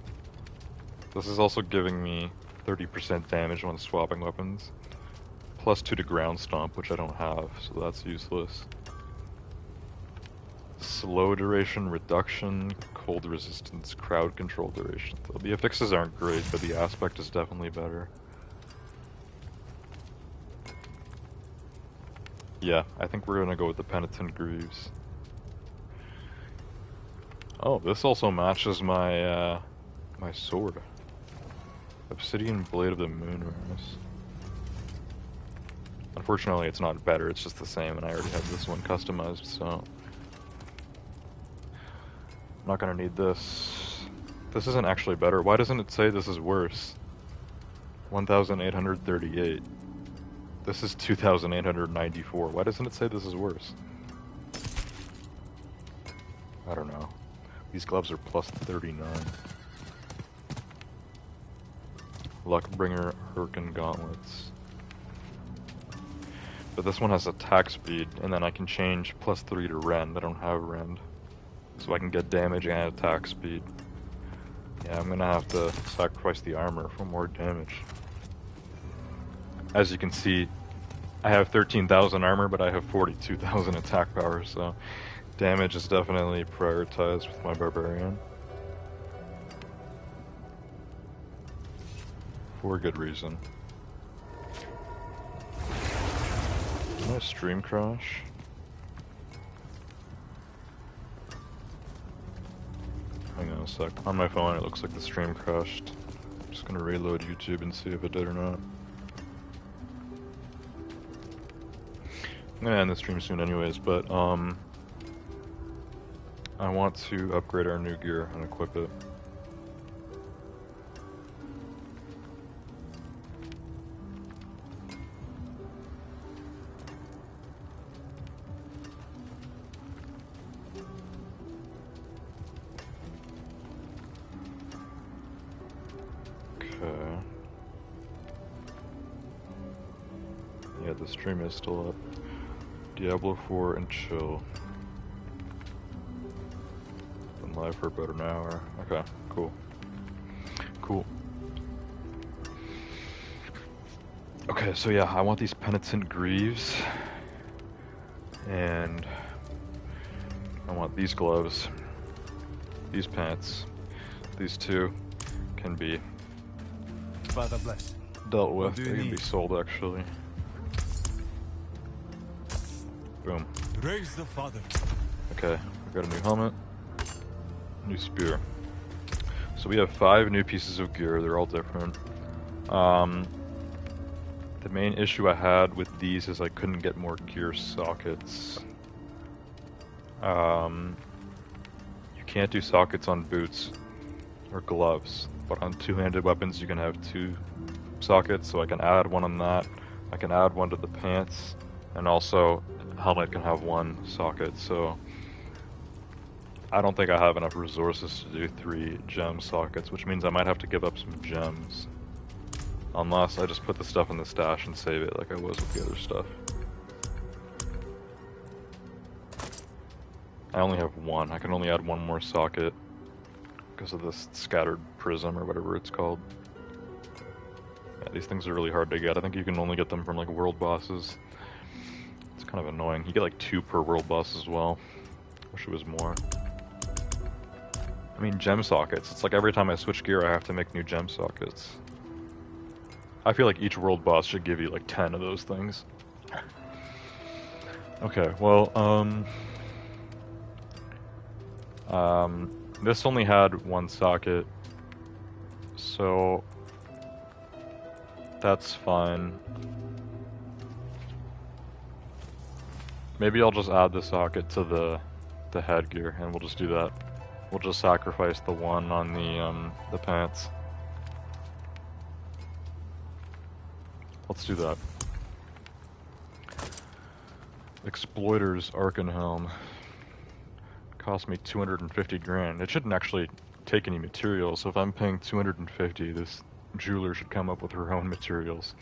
This is also giving me 30% damage when swapping weapons. Plus 2 to ground stomp, which I don't have, so that's useless. Slow duration reduction, cold resistance, crowd control duration. So the affixes aren't great, but the aspect is definitely better. Yeah, I think we're gonna go with the Penitent Greaves. Oh, this also matches my my sword. Obsidian Blade of the Moonrise. Unfortunately, it's not better, it's just the same, and I already have this one customized, so I'm not gonna need this. This isn't actually better. Why doesn't it say this is worse? 1,838. This is 2,894. Why doesn't it say this is worse? I don't know. These gloves are plus 39. Luckbringer Hurricane Gauntlets. But this one has attack speed, and then I can change plus 3 to rend. I don't have rend. So I can get damage and attack speed. Yeah, I'm gonna have to sacrifice the armor for more damage. As you can see, I have 13,000 armor, but I have 42,000 attack power, so damage is definitely prioritized with my barbarian. For good reason. Did my stream crash? Hang on a sec. On my phone it looks like the stream crashed. I'm just gonna reload YouTube and see if it did or not. I'm gonna end the stream soon anyways, but I want to upgrade our new gear and equip it. Okay. Yeah, the stream is still up. Diablo 4 and chill. been live for about an hour. Okay, cool. Cool. Okay, so yeah, I want these penitent greaves. And I want these gloves. These pants. These two can be Father bless. dealt What with. do They you can be need? sold actually. Boom. Raise the father. Okay, we got a new helmet. New spear. So we have 5 new pieces of gear. They're all different. The main issue I had with these is I couldn't get more gear sockets. You can't do sockets on boots or gloves, but on two-handed weapons you can have 2 sockets, so I can add one on that. I can add one to the pants, and also helmet can have 1 socket, so I don't think I have enough resources to do 3 gem sockets, which means I might have to give up some gems. Unless I just put the stuff in the stash and save it like I was with the other stuff. I only have 1. I can only add 1 more socket because of this scattered prism or whatever it's called. Yeah, these things are really hard to get. I think you can only get them from like world bosses. It's kind of annoying. You get like 2 per world boss as well. Wish it was more. I mean, gem sockets. It's like every time I switch gear I have to make new gem sockets. I feel like each world boss should give you like 10 of those things. Okay, well, this only had 1 socket, so that's fine. Maybe I'll just add the socket to the headgear, and we'll just do that. We'll just sacrifice the 1 on the pants. Let's do that. Exploiter's Arcanhelm. Cost me 250 grand. It shouldn't actually take any materials, so if I'm paying 250, this jeweler should come up with her own materials.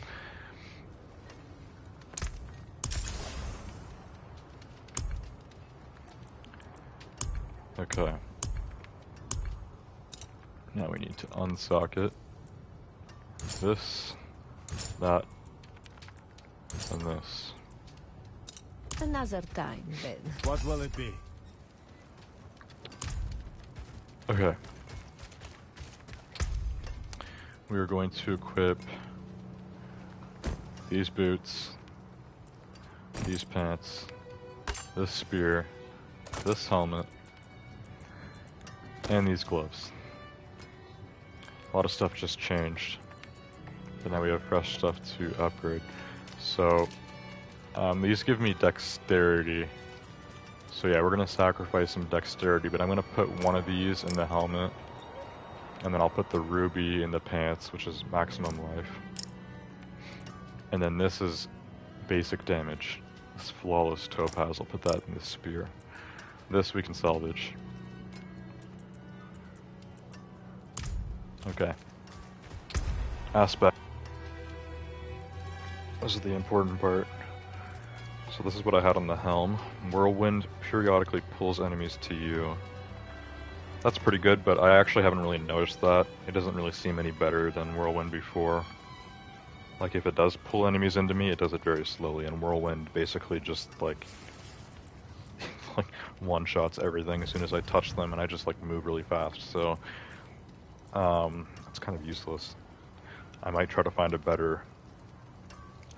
Okay. Now we need to unsocket this, that, and this. Another time, then. What will it be? Okay. We are going to equip these boots, these pants, this spear, this helmet, and these gloves. A lot of stuff just changed, but now we have fresh stuff to upgrade. So, these give me dexterity. So yeah, we're gonna sacrifice some dexterity, but I'm gonna put one of these in the helmet, and then I'll put the ruby in the pants, which is maximum life. And then this is basic damage. This flawless topaz, I'll put that in the spear. This we can salvage. Okay. Aspect. This is the important part. So this is what I had on the helm. Whirlwind periodically pulls enemies to you. That's pretty good, but I actually haven't really noticed that. It doesn't really seem any better than Whirlwind before. Like if it does pull enemies into me, it does it very slowly, and Whirlwind basically just like like one-shots everything as soon as I touch them, and I just like move really fast, so it's kind of useless. I might try to find a better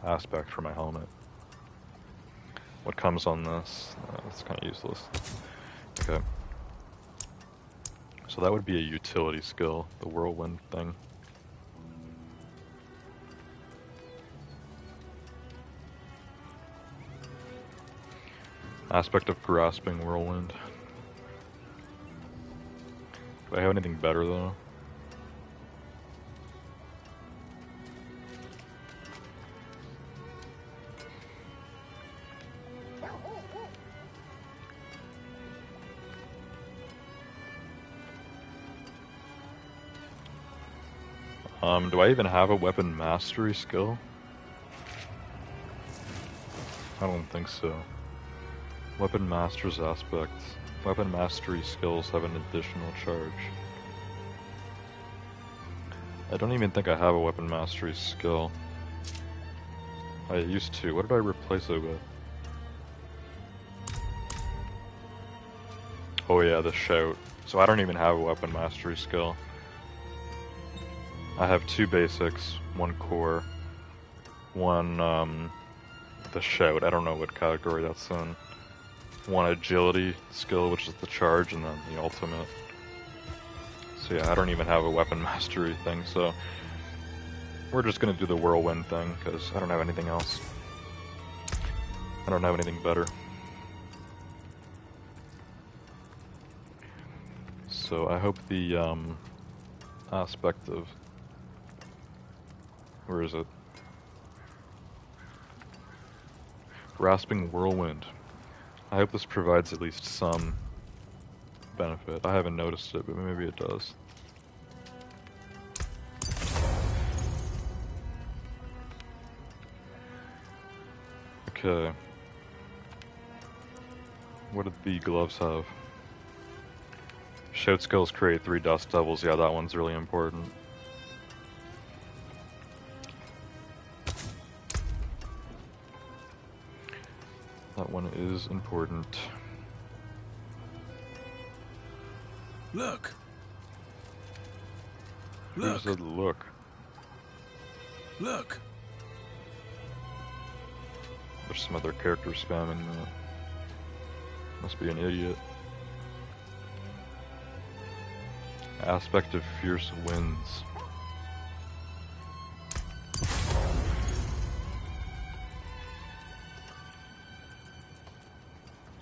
aspect for my helmet. What comes on this? It's kind of useless. Okay. So that would be a utility skill, the whirlwind thing. Aspect of grasping whirlwind. Do I have anything better though? Do I even have a weapon mastery skill? I don't think so. Weapon Master's aspects. Weapon Mastery skills have an additional charge. I don't even think I have a Weapon Mastery skill. I used to. What did I replace it with? Oh yeah, the Shout. So I don't even have a Weapon Mastery skill. I have 2 basics, 1 core, 1 the Shout, I don't know what category that's in. 1 agility skill, which is the charge, and then the ultimate. So yeah, I don't even have a weapon mastery thing, so we're just gonna do the whirlwind thing, because I don't have anything else. I don't have anything better. So I hope the aspect of... Where is it? Grasping Whirlwind. I hope this provides at least some benefit. I haven't noticed it, but maybe it does. Okay. What did the gloves have? Shout skills create 3 dust devils. Yeah, that one's really important. That one is important. Look. Who said look? Look. There's some other character spamming that. Must be an idiot. Aspect of fierce winds.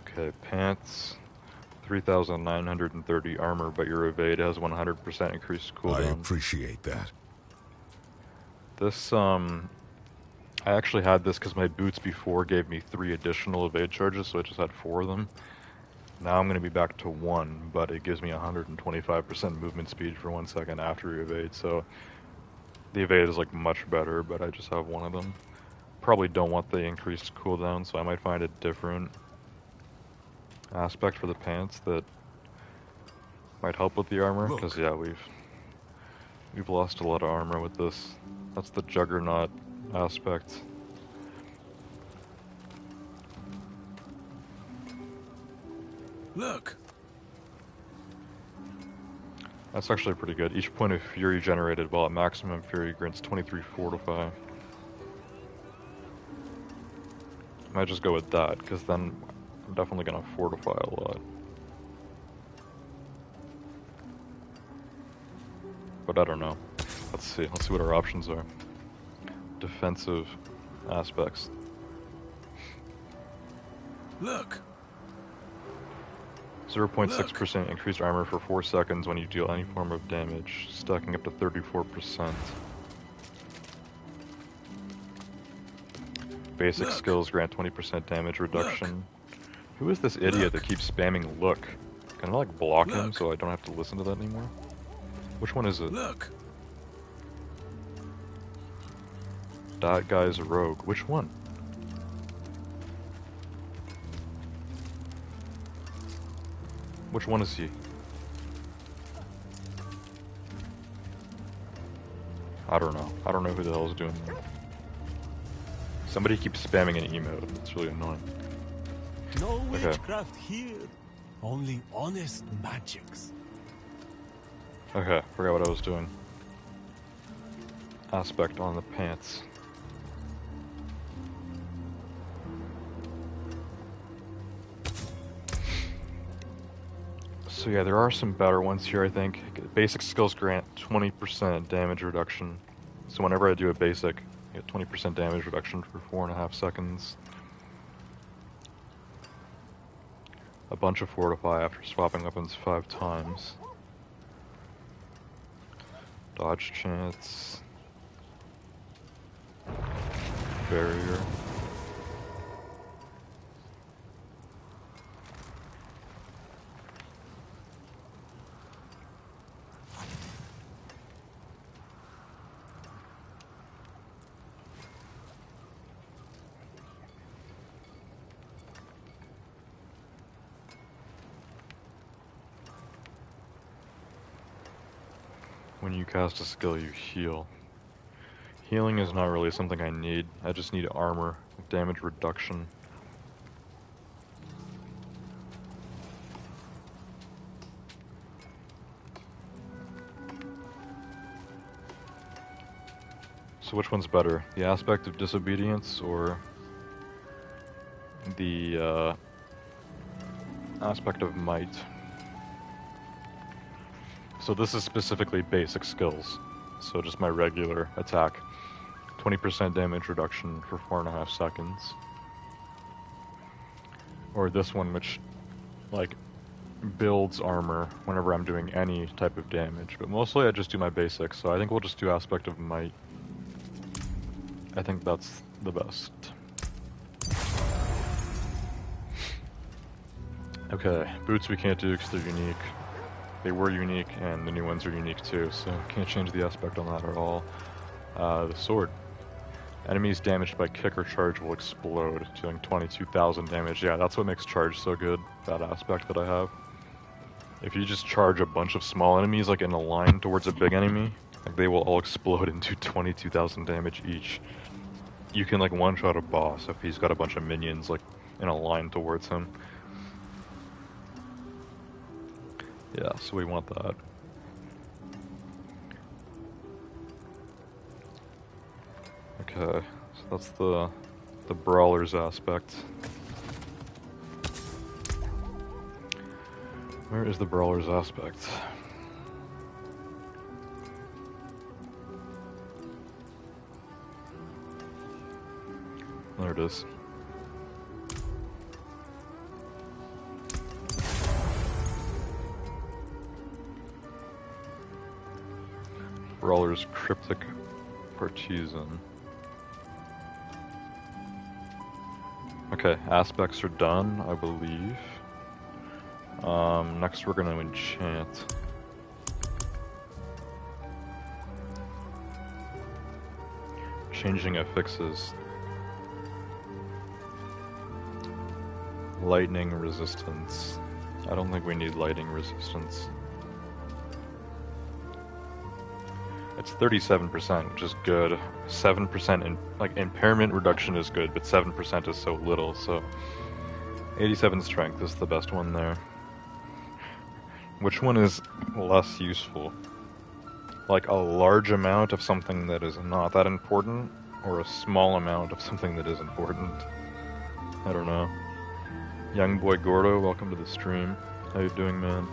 Okay, pants. 3,930 armor, but your evade has 100% increased I cooldown. appreciate that. This, I actually had this because my boots before gave me 3 additional evade charges, so I just had 4 of them. Now I'm going to be back to 1, but it gives me 125% movement speed for 1 second after you evade, so the evade is like much better, but I just have 1 of them. Probably don't want the increased cooldown, so I might find a different aspect for the pants that might help with the armor, because yeah, we've lost a lot of armor with this. That's the Juggernaut aspect. Look. That's actually pretty good. Each point of fury generated while at maximum fury grants 23 fortify. Might just go with that, because then I'm definitely gonna fortify a lot. But I don't know. Let's see what our options are. Defensive aspects. Look. 0.6% increased armor for 4 seconds when you deal any form of damage, stacking up to 34%. Basic skills grant 20% damage reduction. Who is this idiot that keeps spamming look? Can I like block him so I don't have to listen to that anymore? Which one is it? Look. That guy's a rogue. Which one? Which one is he? I don't know. I don't know who the hell is doing that. Somebody keeps spamming an emote. It's really annoying. No witchcraft here. Only honest magics. Okay, forgot what I was doing. Aspect on the pants. So yeah, there are some better ones here, I think. Basic skills grant 20% damage reduction. So whenever I do a basic, I get 20% damage reduction for 4.5 seconds. A bunch of fortify after swapping weapons 5 times. Dodge chance. Barrier. When you cast a skill, you heal. Healing is not really something I need. I just need armor, damage reduction. So which one's better? The aspect of disobedience or the aspect of might? So this is specifically basic skills. So just my regular attack. 20% damage reduction for 4.5 seconds. Or this one, which, like, builds armor whenever I'm doing any type of damage. But mostly I just do my basics, so I think we'll just do aspect of might. I think that's the best. Okay, boots we can't do because they're unique. They were unique, and the new ones are unique too, so can't change the aspect on that at all. The sword. Enemies damaged by kick or charge will explode, dealing 22,000 damage. Yeah, that's what makes charge so good, that aspect that I have. If you just charge a bunch of small enemies, like in a line towards a big enemy, like they will all explode into 22,000 damage each. You can like one-shot a boss if he's got a bunch of minions like in a line towards him. Yeah, so we want that. Okay, so that's the brawlers aspect. Where is the brawlers aspect? There it is. Brawler's Cryptic Partisan. Okay, aspects are done, I believe. Next we're gonna enchant. Changing affixes. Lightning resistance. I don't think we need lightning resistance. It's 37%, which is good. 7% in impairment reduction is good, but 7% is so little, so 87 strength is the best one there. Which one is less useful? Like a large amount of something that is not that important, or a small amount of something that is important? I don't know. Young Boy Gordo, welcome to the stream. How you doing, man?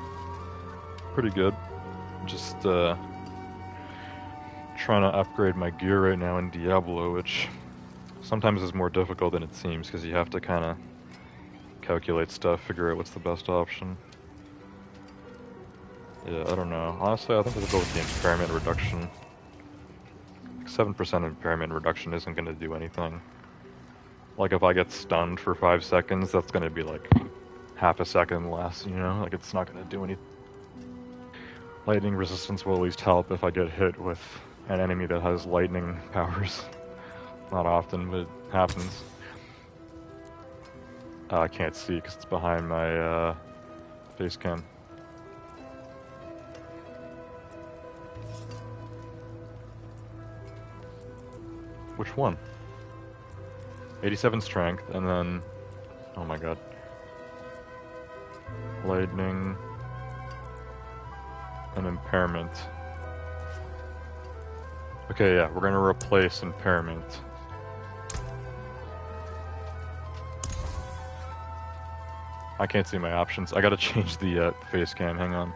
Pretty good. Just trying to upgrade my gear right now in Diablo, which sometimes is more difficult than it seems because you have to kind of calculate stuff, figure out what's the best option. Yeah, I don't know. Honestly, I think we'll go with the impairment reduction. 7% impairment reduction isn't going to do anything. Like if I get stunned for 5 seconds, that's going to be like half a second less, you know? Like it's not going to do anything. Lightning resistance will at least help if I get hit with an enemy that has lightning powers. Not often, but it happens. I can't see because it's behind my face cam. Which one? 87 strength, and then... oh my god. Lightning... and impairment. Okay, yeah, we're gonna replace impairment. I can't see my options. I gotta change the face cam, hang on.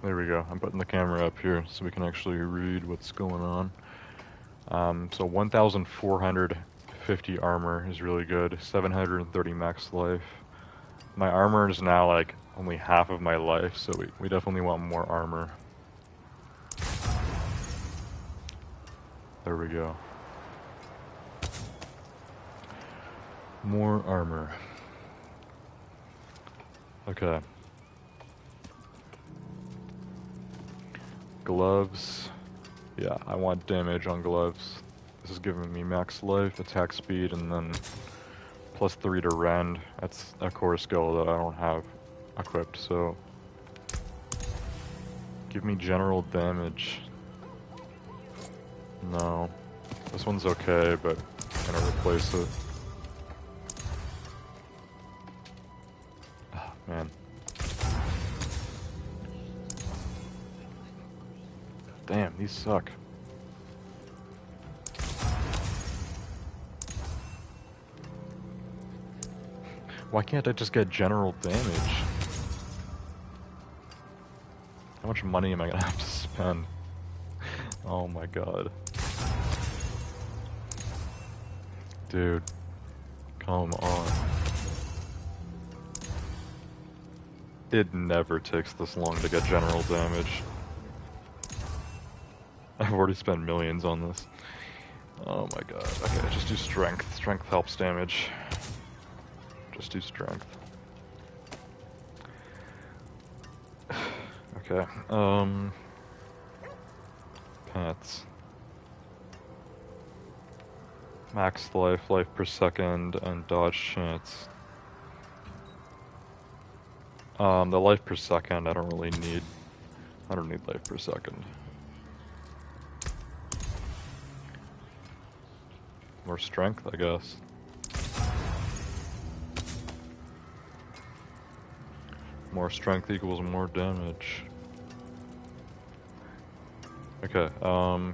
There we go. I'm putting the camera up here so we can actually read what's going on. So 1,450 armor is really good. 730 max life. My armor is now like only half of my life, so we definitely want more armor. There we go. More armor. Okay. Gloves. Yeah, I want damage on gloves. This is giving me max life, attack speed, and then +3 to rend. That's a core skill that I don't have equipped, so... Give me general damage. No. This one's okay, but I'm gonna replace it. Oh, man. Damn, these suck. Why can't I just get general damage? How much money am I gonna have to spend? Oh my god. Dude. Come on. It never takes this long to get general damage. I've already spent millions on this. Oh my god. Okay, just do strength. Strength helps damage. Just do strength. Okay, pets. Max life, life per second, and dodge chance. The life per second I don't really need. I don't need life per second. More strength, I guess. More strength equals more damage. Okay,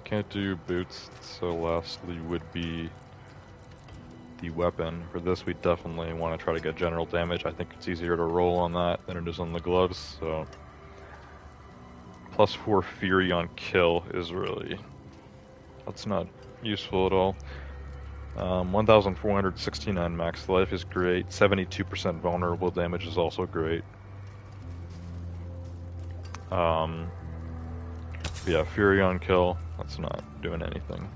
can't do boots, so lastly would be the weapon. For this we definitely want to try to get general damage. I think it's easier to roll on that than it is on the gloves, so... +4 Fury on kill is really... that's not useful at all. 1469 max life is great. 72% vulnerable damage is also great. Yeah, Fury on kill, that's not doing anything.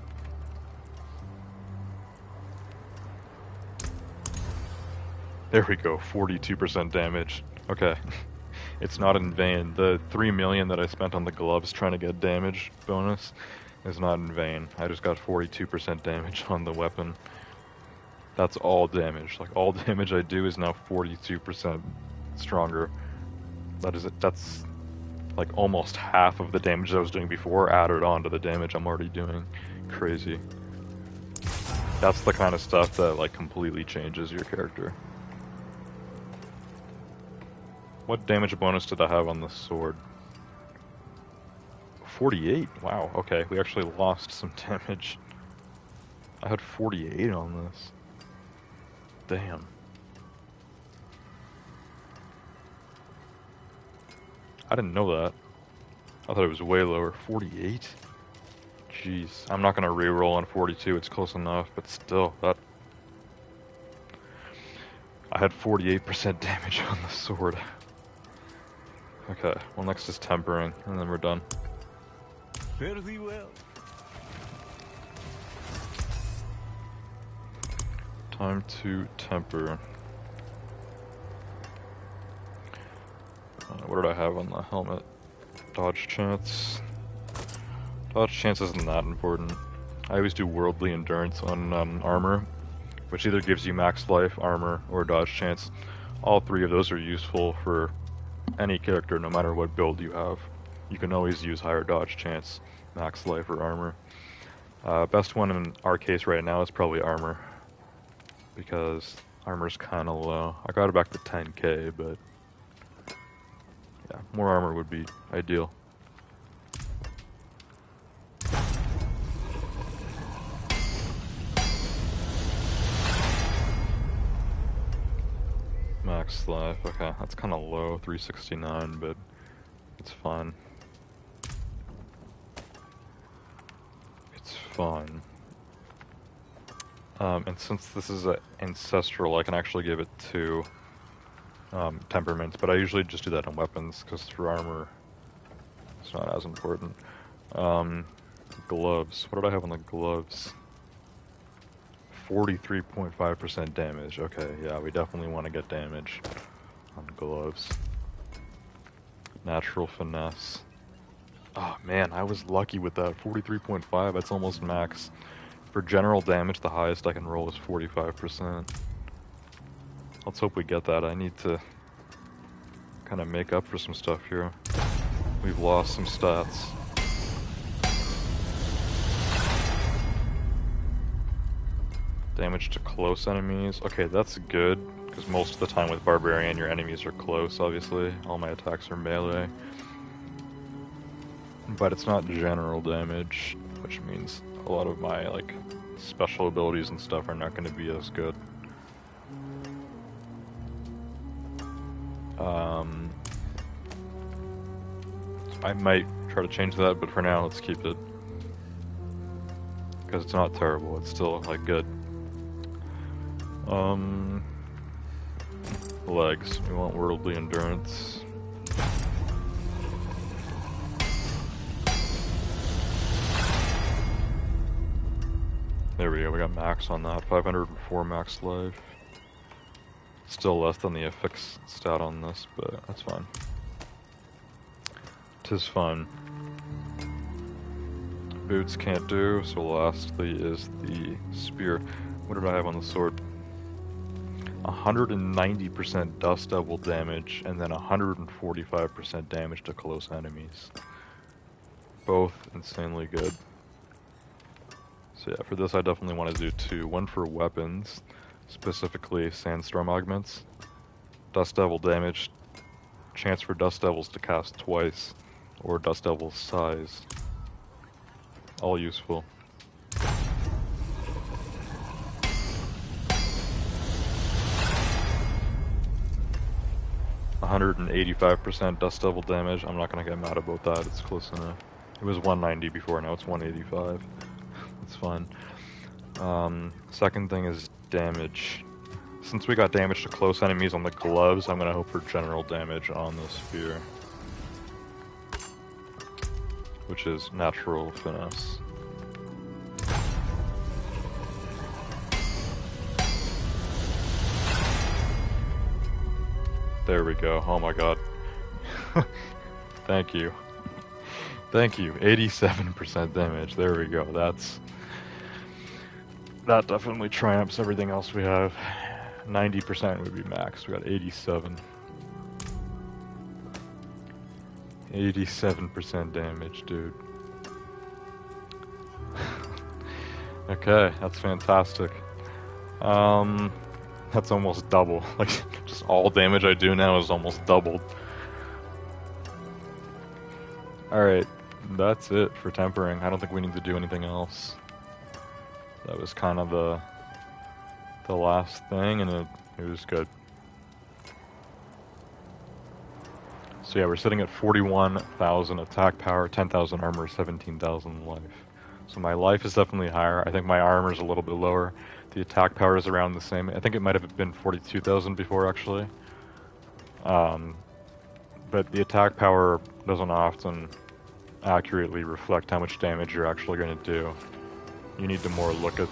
There we go, 42% damage. Okay, it's not in vain. The 3 million that I spent on the gloves trying to get damage bonus is not in vain. I just got 42% damage on the weapon. That's all damage. Like, all damage I do is now 42% stronger. That's like almost half of the damage I was doing before added on to the damage I'm already doing. Crazy. That's the kind of stuff that like completely changes your character. What damage bonus did I have on the sword? 48? Wow, okay, we actually lost some damage. I had 48 on this. Damn. I didn't know that. I thought it was way lower. 48? Jeez. I'm not gonna reroll on 42, it's close enough, but still, that... I had 48% damage on the sword. Okay, well next is tempering, and then we're done. Fairly well. Time to temper. What did I have on the helmet? Dodge chance. Dodge chance isn't that important. I always do worldly endurance on armor, which either gives you max life, armor, or dodge chance. All three of those are useful for any character, no matter what build you have. You can always use higher dodge chance, max life, or armor. Best one in our case right now is probably armor, because armor's kinda low. I got it back to 10k, but yeah, more armor would be ideal. Max life, okay, that's kinda low, 369, but it's fine. It's fine. And since this is ancestral, I can actually give it 2 temperaments, but I usually just do that on weapons, because for armor, it's not as important. Gloves, what did I have on the gloves? 43.5% damage, okay, yeah, we definitely want to get damage on gloves. Natural finesse. Oh man, I was lucky with that, 43.5, that's almost max. For general damage, the highest I can roll is 45%. Let's hope we get that. I need to kind of make up for some stuff here. We've lost some stats. Damage to close enemies. Okay, that's good, because most of the time with Barbarian, your enemies are close, obviously. All my attacks are melee. But it's not general damage, which means a lot of my, like, special abilities and stuff are not going to be as good. I might try to change that, but for now, let's keep it. Because it's not terrible, it's still, like, good. Legs. We want worldly endurance. There we go, we got max on that. 504 max life. Still less than the affix stat on this, but that's fine. 'Tis fun. Boots can't do, so lastly is the spear. What did I have on the sword? 190% dust devil damage, and then 145% damage to close enemies. Both insanely good. So yeah, for this I definitely want to do two. One for weapons, specifically Sandstorm Augments. Dust Devil damage, chance for Dust Devils to cast twice, or Dust Devil's size. All useful. %185% Dust Devil damage. I'm not gonna get mad about that, it's close enough. It was 190 before, now it's 185. It's fine. Second thing is damage. Since we got damage to close enemies on the gloves, I'm gonna hope for general damage on the spear. Which is natural finesse. There we go, oh my god. Thank you. Thank you, 87% damage, there we go, that definitely triumphs everything else we have. 90% would be max, we got 87. 87% damage, dude. Okay, that's fantastic. That's almost double. Like, just all damage I do now is almost doubled. Alright, that's it for tempering. I don't think we need to do anything else. That was kind of the last thing, and it was good. So yeah, we're sitting at 41,000 attack power, 10,000 armor, 17,000 life. So my life is definitely higher. I think my armor is a little bit lower. The attack power is around the same. I think it might have been 42,000 before, actually. But the attack power doesn't often accurately reflect how much damage you're actually going to do. You need to more look at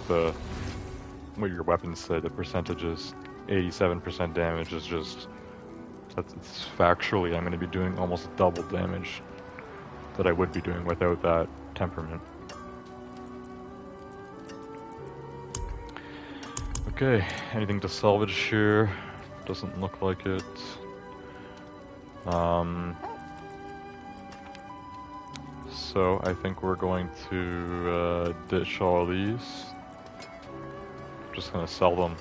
what your weapons say, the percentages. 87% damage is just... It's factually, I'm going to be doing almost double damage that I would be doing without that temperament. Okay, anything to salvage here? Doesn't look like it. So I think we're going to ditch all these. Just gonna sell them.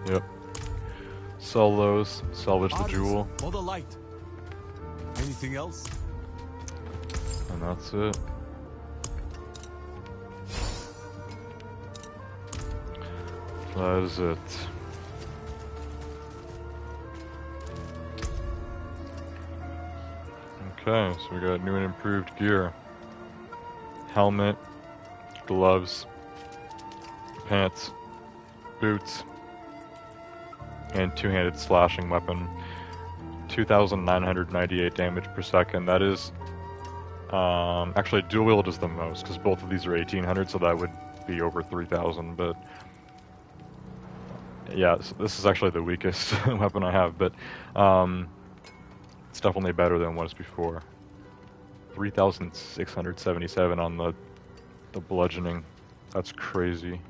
Yep. Sell those. Salvage the jewel. For the light. Anything else? And that's it. That is it. Okay, so we got new and improved gear. Helmet, gloves, pants, boots, and two-handed slashing weapon. 2,998 damage per second. That is... actually, dual wield is the most, because both of these are 1,800, so that would be over 3,000, but... Yeah, so this is actually the weakest weapon I have, but... it's definitely better than what was before. 3,677 on the bludgeoning. That's crazy.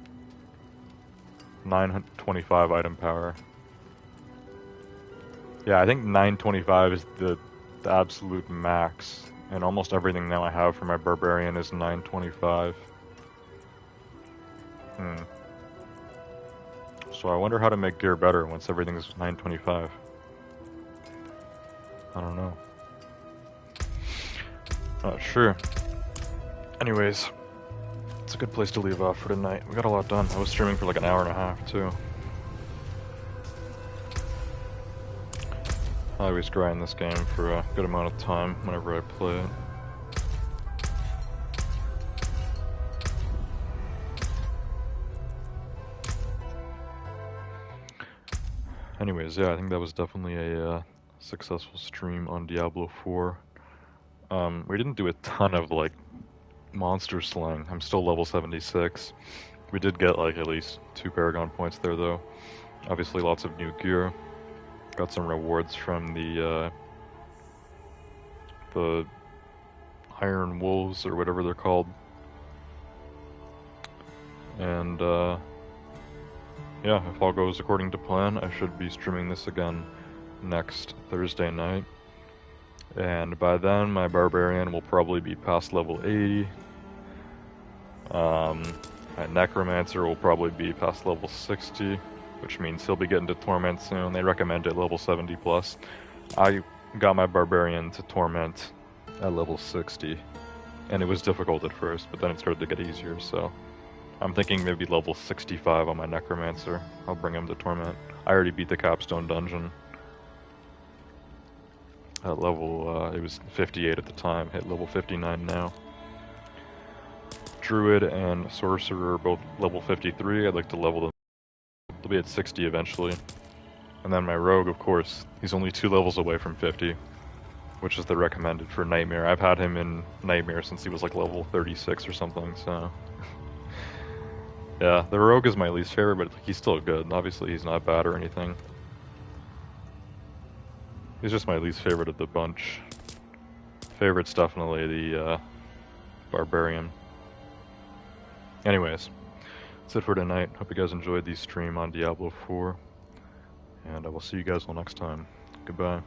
925 item power. Yeah, I think 925 is the absolute max. And almost everything now I have for my barbarian is 925. So I wonder how to make gear better once everything's 925. I don't know. Not sure. Anyways, it's a good place to leave off for tonight. We got a lot done. I was streaming for like an hour and a half too. I always grind this game for a good amount of time whenever I play it. Anyways, yeah, I think that was definitely a successful stream on Diablo 4. We didn't do a ton of like monster slaying. I'm still level 76. We did get like at least 2 Paragon points there though. Obviously lots of new gear. Got some rewards from the Iron Wolves or whatever they're called. And yeah, if all goes according to plan, I should be streaming this again next Thursday night. And by then, my Barbarian will probably be past level 80. My Necromancer will probably be past level 60, which means he'll be getting to Torment soon. They recommend it level 70 plus. I got my Barbarian to Torment at level 60, and it was difficult at first, but then it started to get easier, so I'm thinking maybe level 65 on my Necromancer. I'll bring him to Torment. I already beat the Capstone Dungeon. At level, it was 58 at the time, hit level 59 now. Druid and Sorcerer are both level 53. I'd like to level them. They'll be at 60 eventually. And then my Rogue, of course, he's only 2 levels away from 50, which is the recommended for Nightmare. I've had him in Nightmare since he was like level 36 or something, so... Yeah, the Rogue is my least favorite, but he's still good. Obviously, he's not bad or anything. He's just my least favorite of the bunch. Favorite's definitely the Barbarian. Anyways, that's it for tonight. Hope you guys enjoyed the stream on Diablo 4. And I will see you guys all next time. Goodbye.